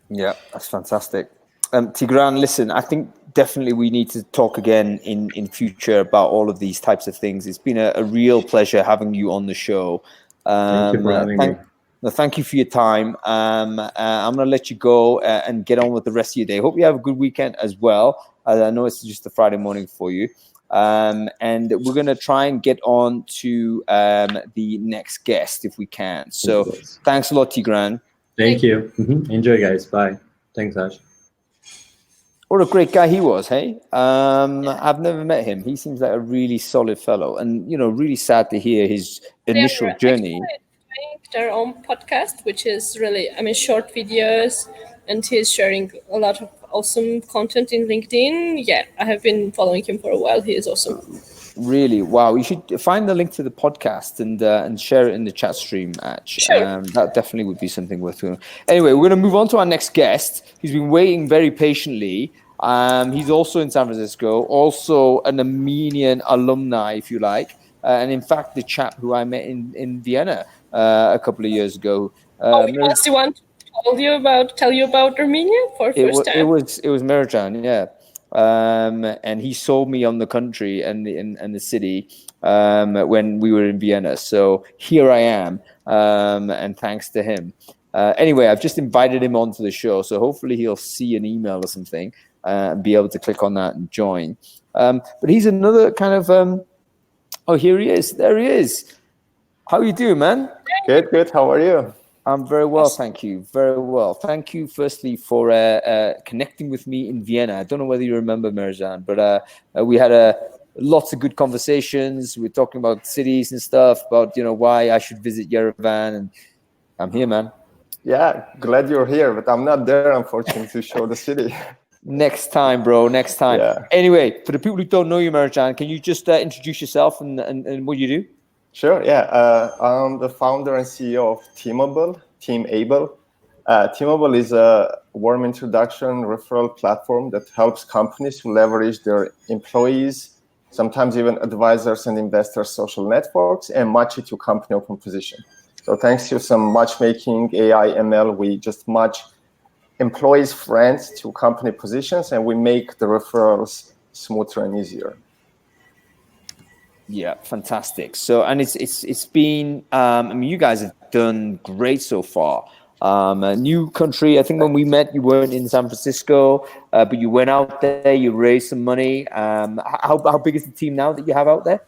Yeah, that's fantastic. Tigran, listen, I think definitely we need to talk again in future about all of these types of things. It's been a real pleasure having you on the show. Thank you for having me. Thank you for your time. I'm going to let you go and get on with the rest of your day. Hope you have a good weekend as well. I know it's just a Friday morning for you. And we're going to try and get on to the next guest if we can. So thanks a lot, Tigran. Thank you. Enjoy, guys. Bye. Thanks, Ash. What a great guy he was, hey? I've never met him. He seems like a really solid fellow, and really sad to hear his initial They're journey. actually doing their own podcast, which is really, short videos, and he's sharing a lot of awesome content in LinkedIn. Yeah, I have been following him for a while. He is awesome. Really, wow! You should find the link to the podcast and share it in the chat stream, Ach. Sure. That definitely would be something worth doing. Anyway, we're going to move on to our next guest. He's been waiting very patiently. He's also in San Francisco, also an Armenian alumni, if you like, and in fact, the chap who I met in Vienna a couple of years ago. Does he want to tell you about Armenia for first time? It was Meruzhan, yeah. And he sold me on the country and the city when we were in Vienna. So here I am, and thanks to him. Anyway, I've just invited him onto the show, so hopefully he'll see an email or something and be able to click on that and join. But he's another kind of oh, here he is. There he is. How you doing, man? Good. How are you? I'm very well, thank you. Very well. Thank you, firstly, for connecting with me in Vienna. I don't know whether you remember, Meruzhan, but we had lots of good conversations. We're talking about cities and stuff, about why I should visit Yerevan, and I'm here, man. Yeah, glad you're here, but I'm not there, unfortunately, to show the city. Next time, bro. Next time. Yeah. Anyway, for the people who don't know you, Meruzhan, can you just introduce yourself and what you do? Sure, yeah. I'm the founder and CEO of Teamable. Teamable is a warm introduction referral platform that helps companies to leverage their employees, sometimes even advisors and investors' social networks, and match it to company open position. So thanks to some matchmaking, AI, ML, we just match employees' friends to company positions, and we make the referrals smoother and easier. Yeah, fantastic. So, and it's been, you guys have done great so far. A new country. I think when we met, you weren't in San Francisco, but you went out there. You raised some money. How big is the team now that you have out there?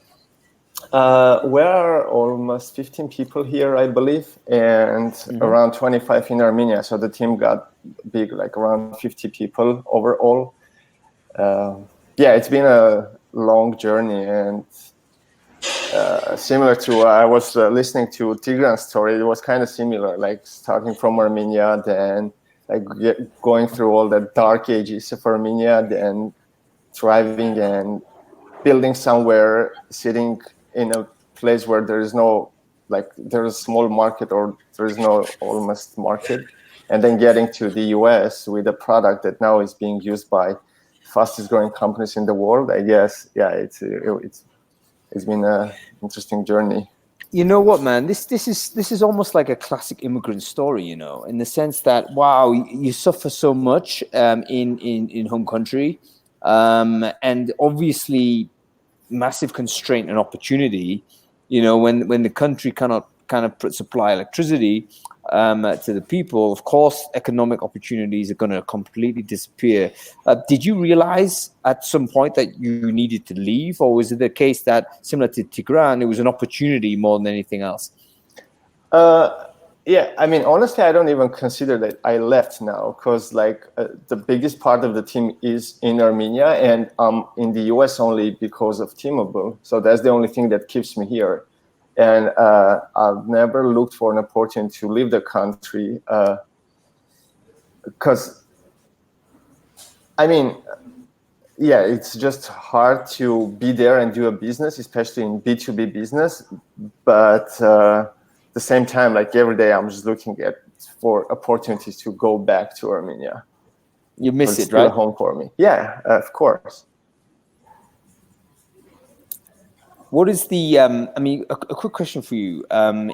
We're almost 15 people here, I believe, and around 25 in Armenia. So the team got big, like around 50 people overall. Yeah, it's been a long journey, and similar to I was listening to Tigran's story. It was kind of similar, like starting from Armenia, then like going through all the dark ages of Armenia, then thriving and building somewhere, sitting in a place where there is no, like there's a small market or there is no almost market, and then getting to the US with a product that now is being used by fastest growing companies in the world. I guess, yeah, it's been an interesting journey. You know what, man? This is almost like a classic immigrant story, in the sense that, wow, you suffer so much in home country, and obviously massive constraint and opportunity. When the country cannot kind of supply electricity to the people, of course, economic opportunities are going to completely disappear. Did you realize at some point that you needed to leave, or was it the case that, similar to Tigran, it was an opportunity more than anything else? Yeah, I mean, honestly, I don't even consider that I left now, because like the biggest part of the team is in Armenia, and I'm in the US only because of Teamable. So that's the only thing that keeps me here. And I've never looked for an opportunity to leave the country, because, I mean, yeah, it's just hard to be there and do a business, especially in B2B business. But at the same time, like every day, I'm just looking for opportunities to go back to Armenia. You miss it's it, right? Still home for me. Yeah, of course. What is the, a quick question for you.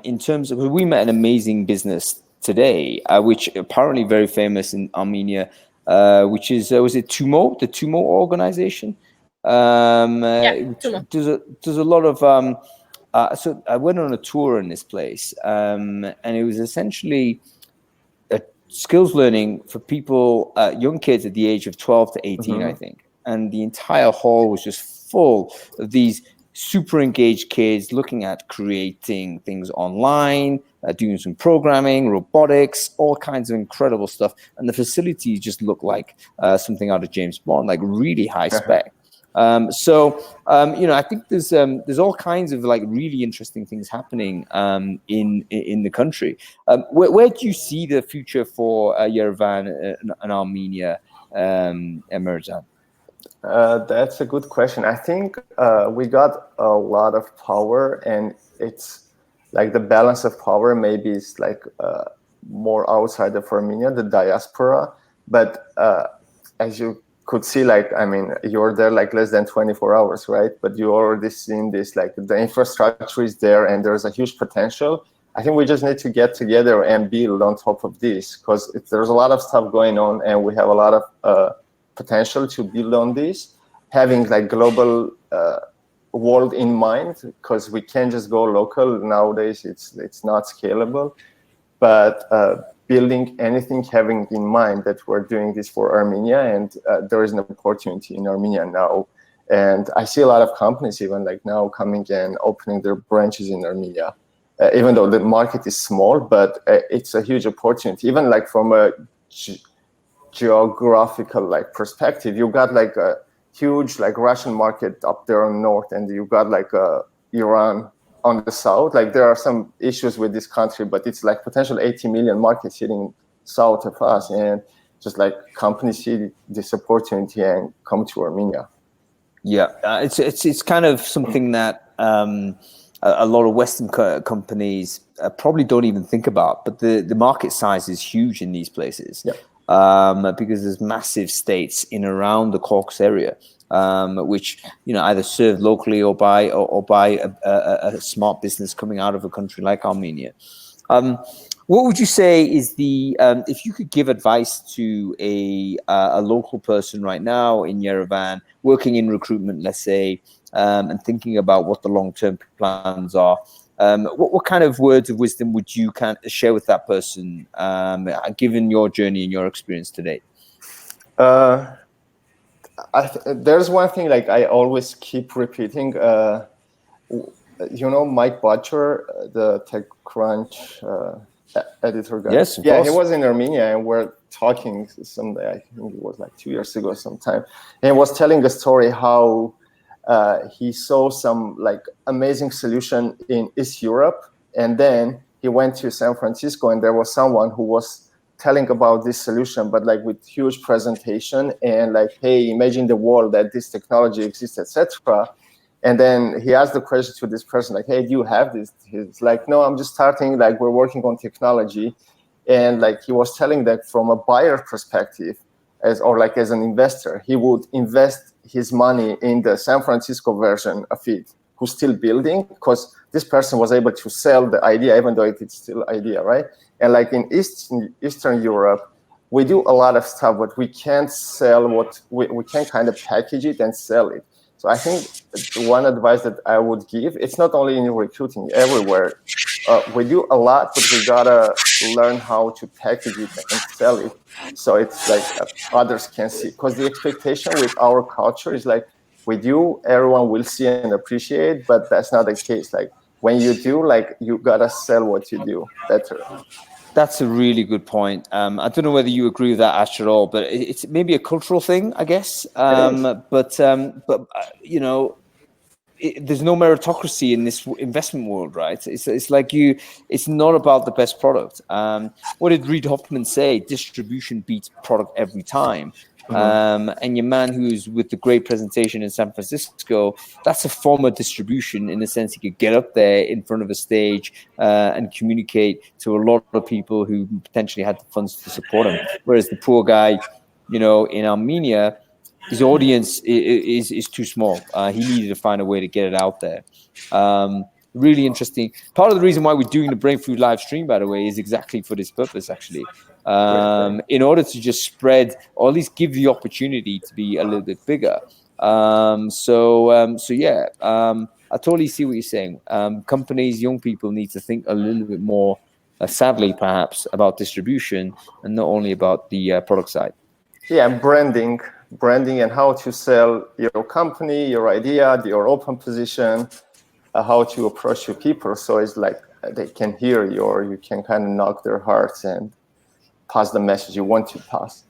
In terms of, we met an amazing business today, which apparently very famous in Armenia, which is, was it Tumo, the Tumo organization? Tumo. There's a lot of, so I went on a tour in this place, and it was essentially a skills learning for people, young kids at the age of 12 to 18, I think. And the entire hall was just full of these super engaged kids looking at creating things online, doing some programming, robotics, all kinds of incredible stuff. And the facilities just look like something out of James Bond, like really high spec. I think there's all kinds of like really interesting things happening in the country. Where do you see the future for Yerevan and Armenia, Meruzhan? That's a good question. I think we got a lot of power, and it's like the balance of power maybe is like more outside of Armenia, the diaspora. But as you could see, like, I mean, you're there like less than 24 hours, right? But you already seen this, like the infrastructure is there and there's a huge potential. I think we just need to get together and build on top of this, because there's a lot of stuff going on and we have a lot of potential to build on this, having like global world in mind, because we can't just go local nowadays. It's not scalable, but building anything, having in mind that we're doing this for Armenia, and there is an opportunity in Armenia now. And I see a lot of companies even like now coming and opening their branches in Armenia, even though the market is small, but it's a huge opportunity. Even like from a geographical like perspective, you got like a huge like Russian market up there on north, and you got like Iran on the south. Like there are some issues with this country, but it's like potential 80 million market sitting south of us, and just like companies see this opportunity and come to Armenia. Yeah, it's kind of something that a lot of Western companies probably don't even think about, but the market size is huge in these places. Yeah. Because there's massive states in around the Caucasus area, which either serve locally or by a smart business coming out of a country like Armenia. What would you say is the if you could give advice to a local person right now in Yerevan, working in recruitment, let's say, and thinking about what the long-term plans are? What kind of words of wisdom would you share with that person, given your journey and your experience today? There's one thing like I always keep repeating. Mike Butcher, the TechCrunch editor guy. Yes, of course. He was in Armenia, and we're talking someday. I think it was like 2 years ago sometime, and he was telling a story how he saw some like amazing solution in East Europe, and then he went to San Francisco, and there was someone who was telling about this solution, but like with huge presentation and like, hey, imagine the world that this technology exists, etc. And then he asked the question to this person, like, hey, do you have this? He's like, no, I'm just starting, like we're working on technology. And like he was telling that from a buyer perspective, as an investor, he would invest his money in the San Francisco version of it, who's still building, because this person was able to sell the idea, even though it's still idea, right? And like in Eastern Europe, we do a lot of stuff, but we can't sell we can't kind of package it and sell it. So I think one advice that I would give, it's not only in recruiting, everywhere. We do a lot, but we gotta learn how to package it and sell it, so it's like others can see. Because the expectation with our culture is like, with you, everyone will see and appreciate, but that's not the case. Like when you do, like you gotta sell what you do better. That's a really good point. I don't know whether you agree with that, Ash, at all, but it's maybe a cultural thing, I guess. But there's no meritocracy in this investment world, right? It's like it's not about the best product. What did Reid Hoffman say? Distribution beats product every time. And your man who's with the great presentation in San Francisco, that's a form of distribution in the sense he could get up there in front of a stage and communicate to a lot of people who potentially had the funds to support him. Whereas the poor guy, in Armenia, his audience is too small. He needed to find a way to get it out there. Really interesting. Part of the reason why we're doing the Brainfood live stream, by the way, is exactly for this purpose, actually. In order to just spread, or at least give the opportunity to be a little bit bigger. I totally see what you're saying. Companies, young people need to think a little bit more, sadly, perhaps, about distribution and not only about the product side. Yeah, branding. branding and how to sell your company, your idea, your open position, how to approach your people. So it's like they can hear you, or you can kind of knock their hearts and pass the message you want to pass.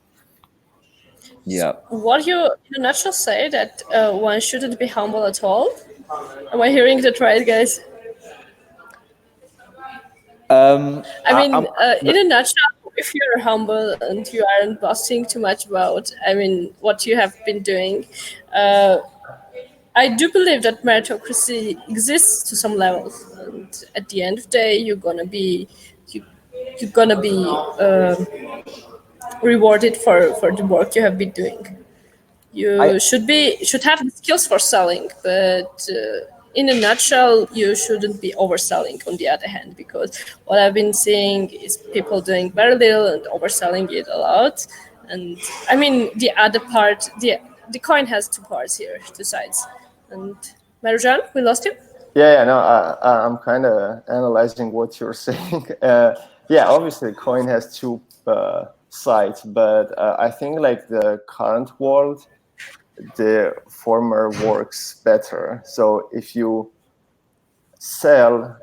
Yeah. What you, in a nutshell, say that one shouldn't be humble at all? Am I hearing that right, guys? I mean, in a nutshell, if you're humble and you aren't boasting too much about, I mean, what you have been doing, I do believe that meritocracy exists to some level, and at the end of the day, you're gonna be rewarded for the work you have been doing. You should have the skills for selling, but in a nutshell, you shouldn't be overselling. On the other hand, because what I've been seeing is people doing very little and overselling it a lot. And I mean, the other part, the coin has two parts here, two sides. And Meruzhan, we lost you. Yeah, no, I'm kind of analyzing what you're saying. Yeah, obviously, coin has two sides, but I think like the current world, the former works better. So if you sell,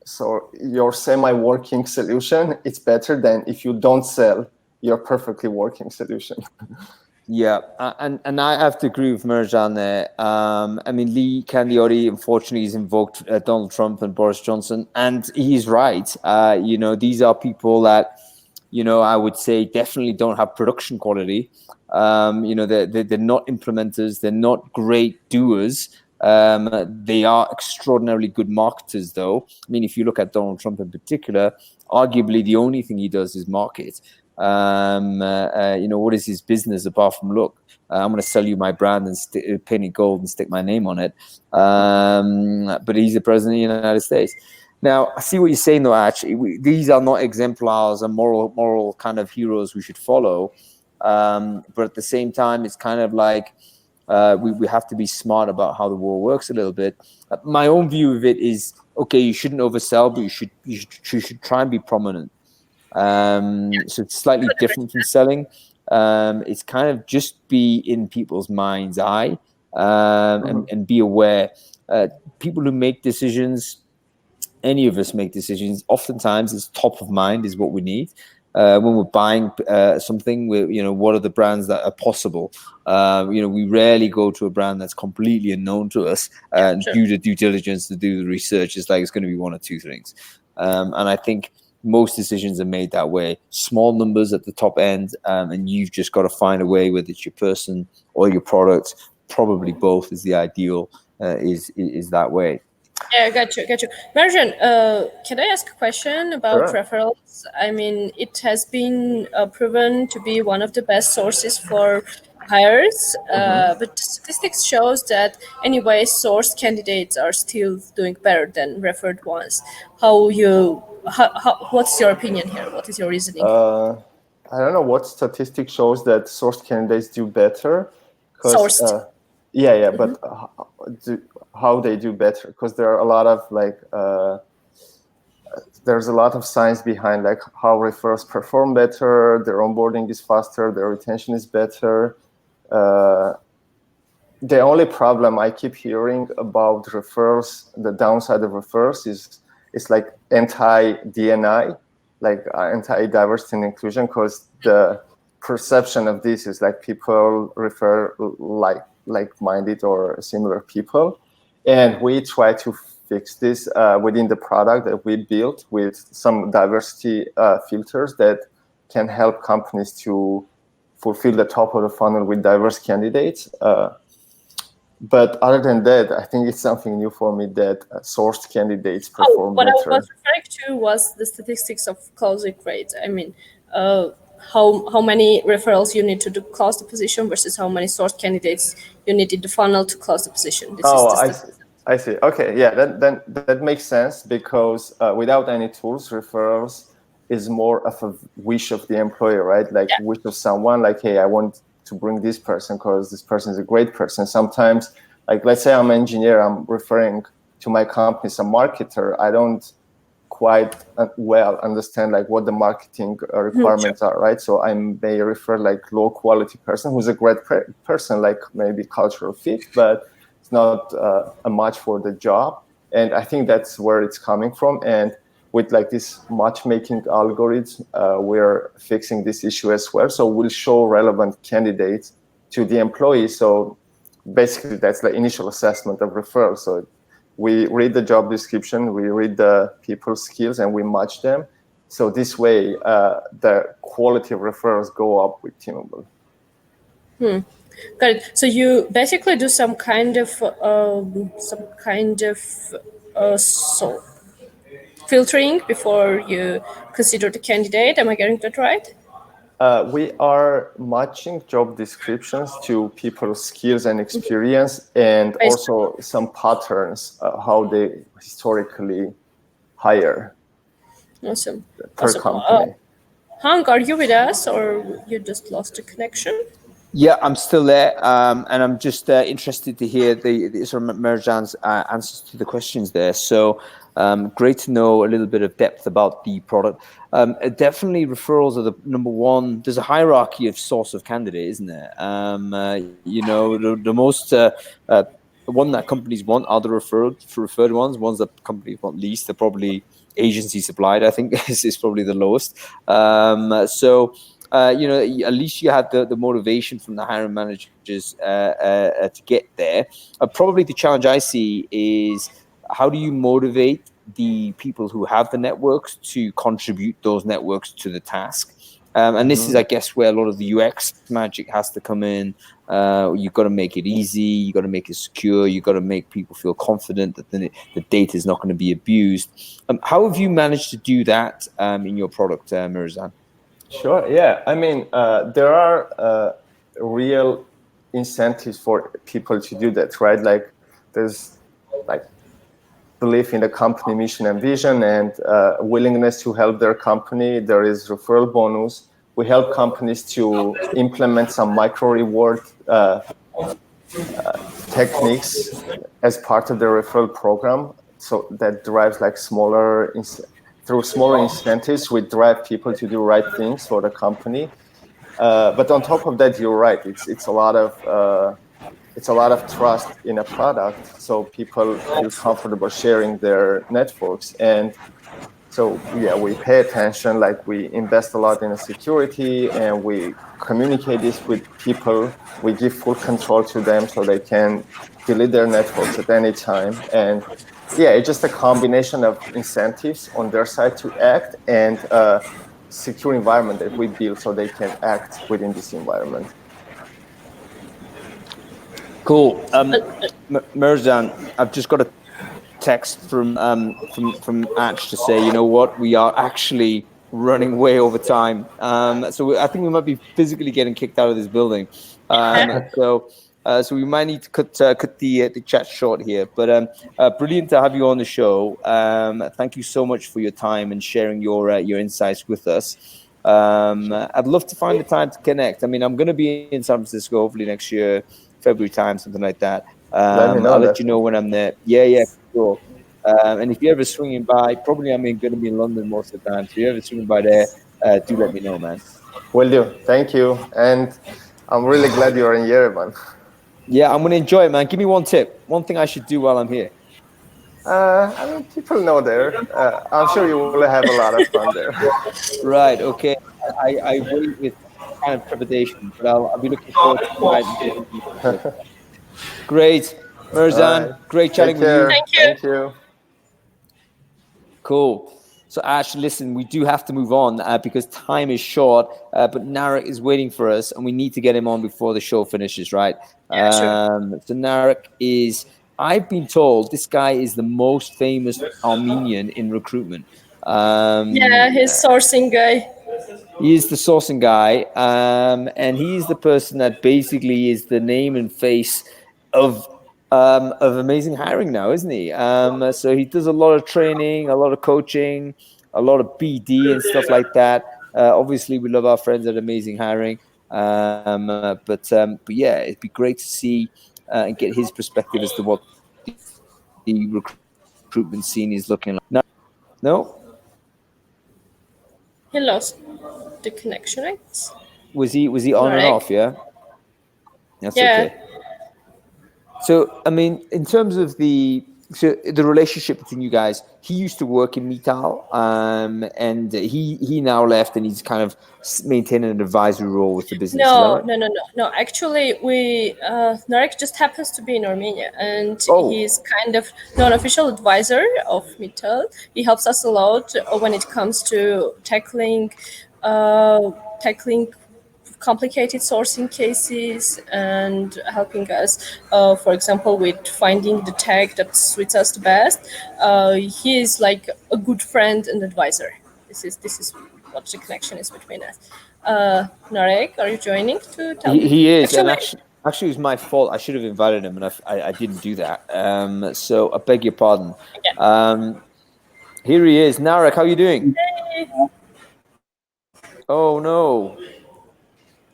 so your semi-working solution, it's better than if you don't sell your perfectly working solution. Yeah, and I have to agree with Meruzhan there. I mean, Lee Candioti, unfortunately, has invoked Donald Trump and Boris Johnson, and he's right. You know, these are people that, you know, I would say definitely don't have production quality. You know, they're not implementers. They're not great doers. They are extraordinarily good marketers, though. I mean, if you look at Donald Trump in particular, arguably the only thing he does is market. You know, what is his business apart from, look, I'm going to sell you my brand and paint it gold and stick my name on it. But he's the president of the United States. Now, I see what you're saying, though, actually. These are not exemplars and moral kind of heroes we should follow. But at the same time, it's kind of like we have to be smart about how the world works a little bit. My own view of it is, okay, you shouldn't oversell, but you should try and be prominent. So it's slightly different from selling. It's kind of just be in people's mind's eye and be aware. People who make decisions, any of us make decisions, oftentimes it's top of mind is what we need. When we're buying something, you know, what are the brands that are possible? You know, we rarely go to a brand that's completely unknown to us and do the due diligence to do the research. It's like it's going to be one or two things. And I think most decisions are made that way. Small numbers at the top end, and you've just got to find a way, whether it's your person or your product, probably both is the ideal, is that way. Yeah, got you. Meruzhan, can I ask a question about referrals? I mean, it has been proven to be one of the best sources for hires, but statistics shows that anyway, sourced candidates are still doing better than referred ones. What's your opinion here? What is your reasoning? I don't know what statistic shows that sourced candidates do better. Sourced. But how they do better, because there are a lot of like there's a lot of science behind like how referrals perform better, their onboarding is faster, their retention is better. The only problem I keep hearing about referrals, the downside of referrals is it's like anti-DNI, like anti-diversity and inclusion, because the perception of this is like people refer like-minded or similar people. And we try to fix this within the product that we built with some diversity filters that can help companies to fulfill the top of the funnel with diverse candidates. But other than that, I think it's something new for me that sourced candidates perform what better. I was referring to was the statistics of closing rate. I mean, how many referrals you need to close the position versus how many sourced candidates you need in the funnel to close the position. I see. Okay, yeah, that makes sense, because without any tools, referrals is more of a wish of the employer, right? Like wish of someone, like, hey, I want to bring this person because this person is a great person. Sometimes, like, let's say I'm an engineer, I'm referring to my company, some marketer. I don't quite well understand like what the marketing requirements are, right? So I may refer like low quality person who's a great person, like maybe cultural fit, but it's not a match for the job. And I think that's where it's coming from. And with like this matchmaking algorithm, we're fixing this issue as well. So we'll show relevant candidates to the employee. So basically that's the initial assessment of referral. So we read the job description, we read the people's skills, and we match them. So this way, the quality of referrals go up with Teamable. Got it. So you basically do some kind of filtering before you consider the candidate. Am I getting that right? We are matching job descriptions to people's skills and experience, and also some patterns, how they historically hire. Awesome. Per company. Hank, are you with us, or you just lost the connection? Yeah, I'm still there, and I'm just interested to hear the sort of Meruzhan's answers to the questions there. So great to know a little bit of depth about the product. Definitely, referrals are the number one. There's a hierarchy of source of candidate, isn't there? The most one that companies want are the referred ones. Ones that companies want least are probably agency supplied. I think is probably the lowest. At least you have the motivation from the hiring managers to get there. Probably the challenge I see is how do you motivate the people who have the networks to contribute those networks to the task? And this is, I guess, where a lot of the UX magic has to come in. You've got to make it easy. You've got to make it secure. You've got to make people feel confident that the data is not going to be abused. How have you managed to do that in your product, Meruzhan? Sure. Yeah. I mean, there are real incentives for people to do that, right? Like there's like belief in the company mission and vision, and willingness to help their company. There is referral bonus. We help companies to implement some micro reward techniques as part of their referral program. So that drives like through smaller incentives, we drive people to do right things for the company. But on top of that, you're right. It's a lot of trust in a product, so people feel comfortable sharing their networks. And so yeah, we pay attention. Like we invest a lot in the security, and we communicate this with people. We give full control to them so they can delete their networks at any time. And yeah, it's just a combination of incentives on their side to act and a secure environment that we build so they can act within this environment. Cool. Meruzhan, I've just got a text from Ach to say, you know what, we are actually running way over time. So I think we might be physically getting kicked out of this building. So we might need to cut the chat short here. But brilliant to have you on the show. Thank you so much for your time and sharing your insights with us. I'd love to find the time to connect. I mean, I'm going to be in San Francisco hopefully next year, February time, something like that. I'll let you know when I'm there. Yeah, sure. And if you're ever swinging by, probably I'm going to be in London most of the time. So if you're ever swinging by there, do let me know, man. Will do. Thank you. And I'm really glad you're in Yerevan. Yeah, I'm going to enjoy it, man. Give me one tip. One thing I should do while I'm here. I mean, people know there. I'm sure you will have a lot of fun there. Right. Okay. I wait with kind of trepidation, but I'll be looking forward to it. Great. Meruzhan, great chatting with you. Thank you. Cool. So Ash, listen, we do have to move on because time is short, but Narek is waiting for us and we need to get him on before the show finishes, right? Yeah, sure. So Narek is, I've been told this guy is the most famous Armenian in recruitment. Yeah, he's sourcing guy. He is the sourcing guy, and he's the person that basically is the name and face of amazing hiring now, isn't he? So he does a lot of training, a lot of coaching, a lot of BD and stuff like that. Obviously, we love our friends at Amazing Hiring, but yeah, it'd be great to see and get his perspective as to what the recruitment scene is looking like. No? He lost the connection, right? Was he on and off? Yeah. That's okay. So, I mean, in terms of the relationship between you guys, he used to work in Meetall, and he now left, and he's kind of maintaining an advisory role with the business. No. Actually, Narek just happens to be in Armenia, and he's kind of non-official advisor of Meetall. He helps us a lot when it comes to tackling complicated sourcing cases and helping us, for example, with finding the tag that suits us the best. He is like a good friend and advisor. This is what the connection is between us. Narek, are you joining to tell me? He is, and actually it was my fault. I should have invited him, and I didn't do that. So I beg your pardon. Here he is. Narek, how are you doing? Hey. Oh no.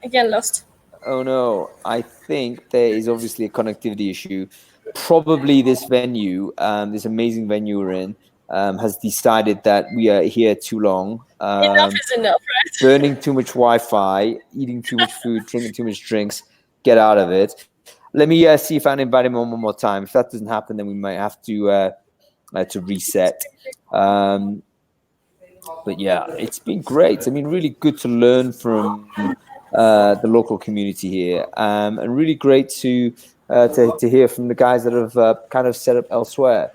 Again, lost. Oh no, I think there is obviously a connectivity issue. Probably this venue, this amazing venue we're in, has decided that we are here too long. Enough is enough, right? Burning too much Wi-Fi, eating too much food, drinking too much drinks. Get out of it. Let me see if I can invite him on one more time. If that doesn't happen, then we might have to reset. But yeah, it's been great. I mean, really good to learn from the local community here, and really great to hear from the guys that have kind of set up elsewhere.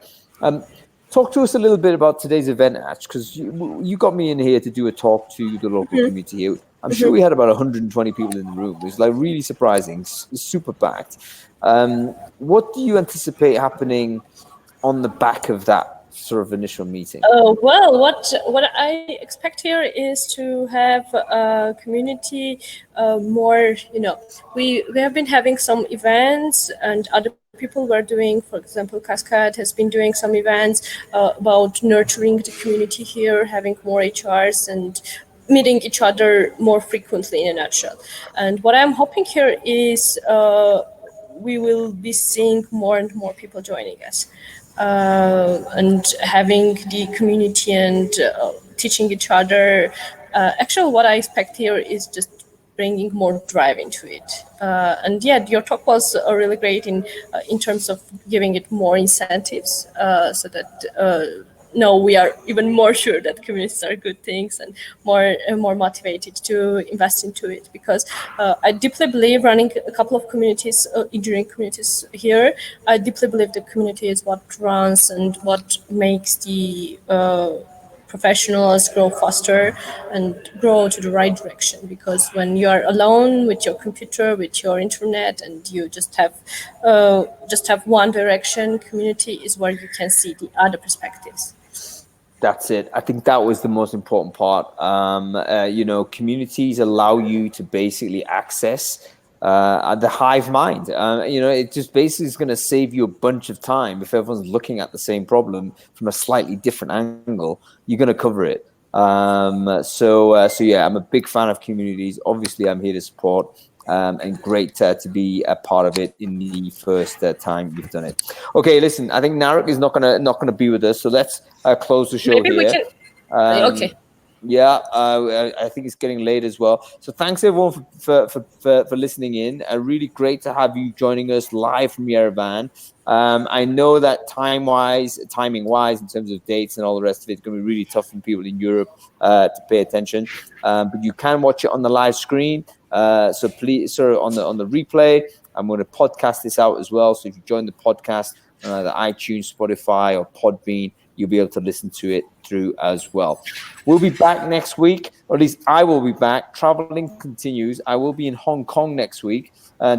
Talk to us a little bit about today's event, Ach, because you got me in here to do a talk to the local community here. I'm sure we had about 120 people in the room. It was like really surprising, super packed. What do you anticipate happening on the back of that sort of initial meeting? Well, what I expect here is to have a community more, we have been having some events, and other people were doing, for example, Cascade has been doing some events about nurturing the community here, having more HRs and meeting each other more frequently, in a nutshell. And what I'm hoping here is we will be seeing more and more people joining us. And having the community and teaching each other. Actually, what I expect here is just bringing more drive into it. And yeah, your talk was really great in terms of giving it more incentives, so that we are even more sure that communities are good things and more motivated to invest into it. Because I deeply believe running a couple of communities, engineering communities here, I deeply believe the community is what runs and what makes the professionals grow faster and grow to the right direction. Because when you are alone with your computer, with your internet, and you just have one direction, community is where you can see the other perspectives. That's it. I think that was the most important part. Communities allow you to basically access the hive mind. It just basically is going to save you a bunch of time. If everyone's looking at the same problem from a slightly different angle, you're going to cover it. So yeah, I'm a big fan of communities. Obviously, I'm here to support. And great to be a part of it in the first time we've done it. Okay, listen, I think Narek is not gonna be with us, so let's close the show. Maybe here. We can. Okay. Yeah, I think it's getting late as well. So thanks everyone for listening in. Really great to have you joining us live from Yerevan. I know that timing wise, in terms of dates and all the rest of it, it's going to be really tough for people in Europe to pay attention. But you can watch it on the live screen. So please, on the replay, I'm going to podcast this out as well. So if you join the podcast on either iTunes, Spotify, or Podbean, you'll be able to listen to it through as well. We'll be back next week, or at least I will be back. Traveling continues. I will be in Hong Kong next week,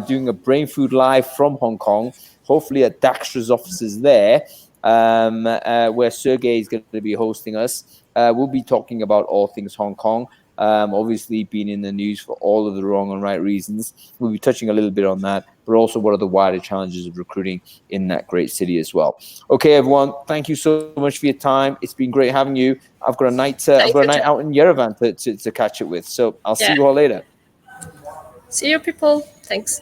doing a Brainfood live from Hong Kong, hopefully at Daxtra's offices there, where Sergey is going to be hosting us. We'll be talking about all things Hong Kong. Obviously being in the news for all of the wrong and right reasons. We'll be touching a little bit on that, but also what are the wider challenges of recruiting in that great city as well. Okay, everyone, thank you so much for your time. It's been great having you. I've got a night out in Yerevan to catch it with. So I'll see you all later. See you, people. Thanks.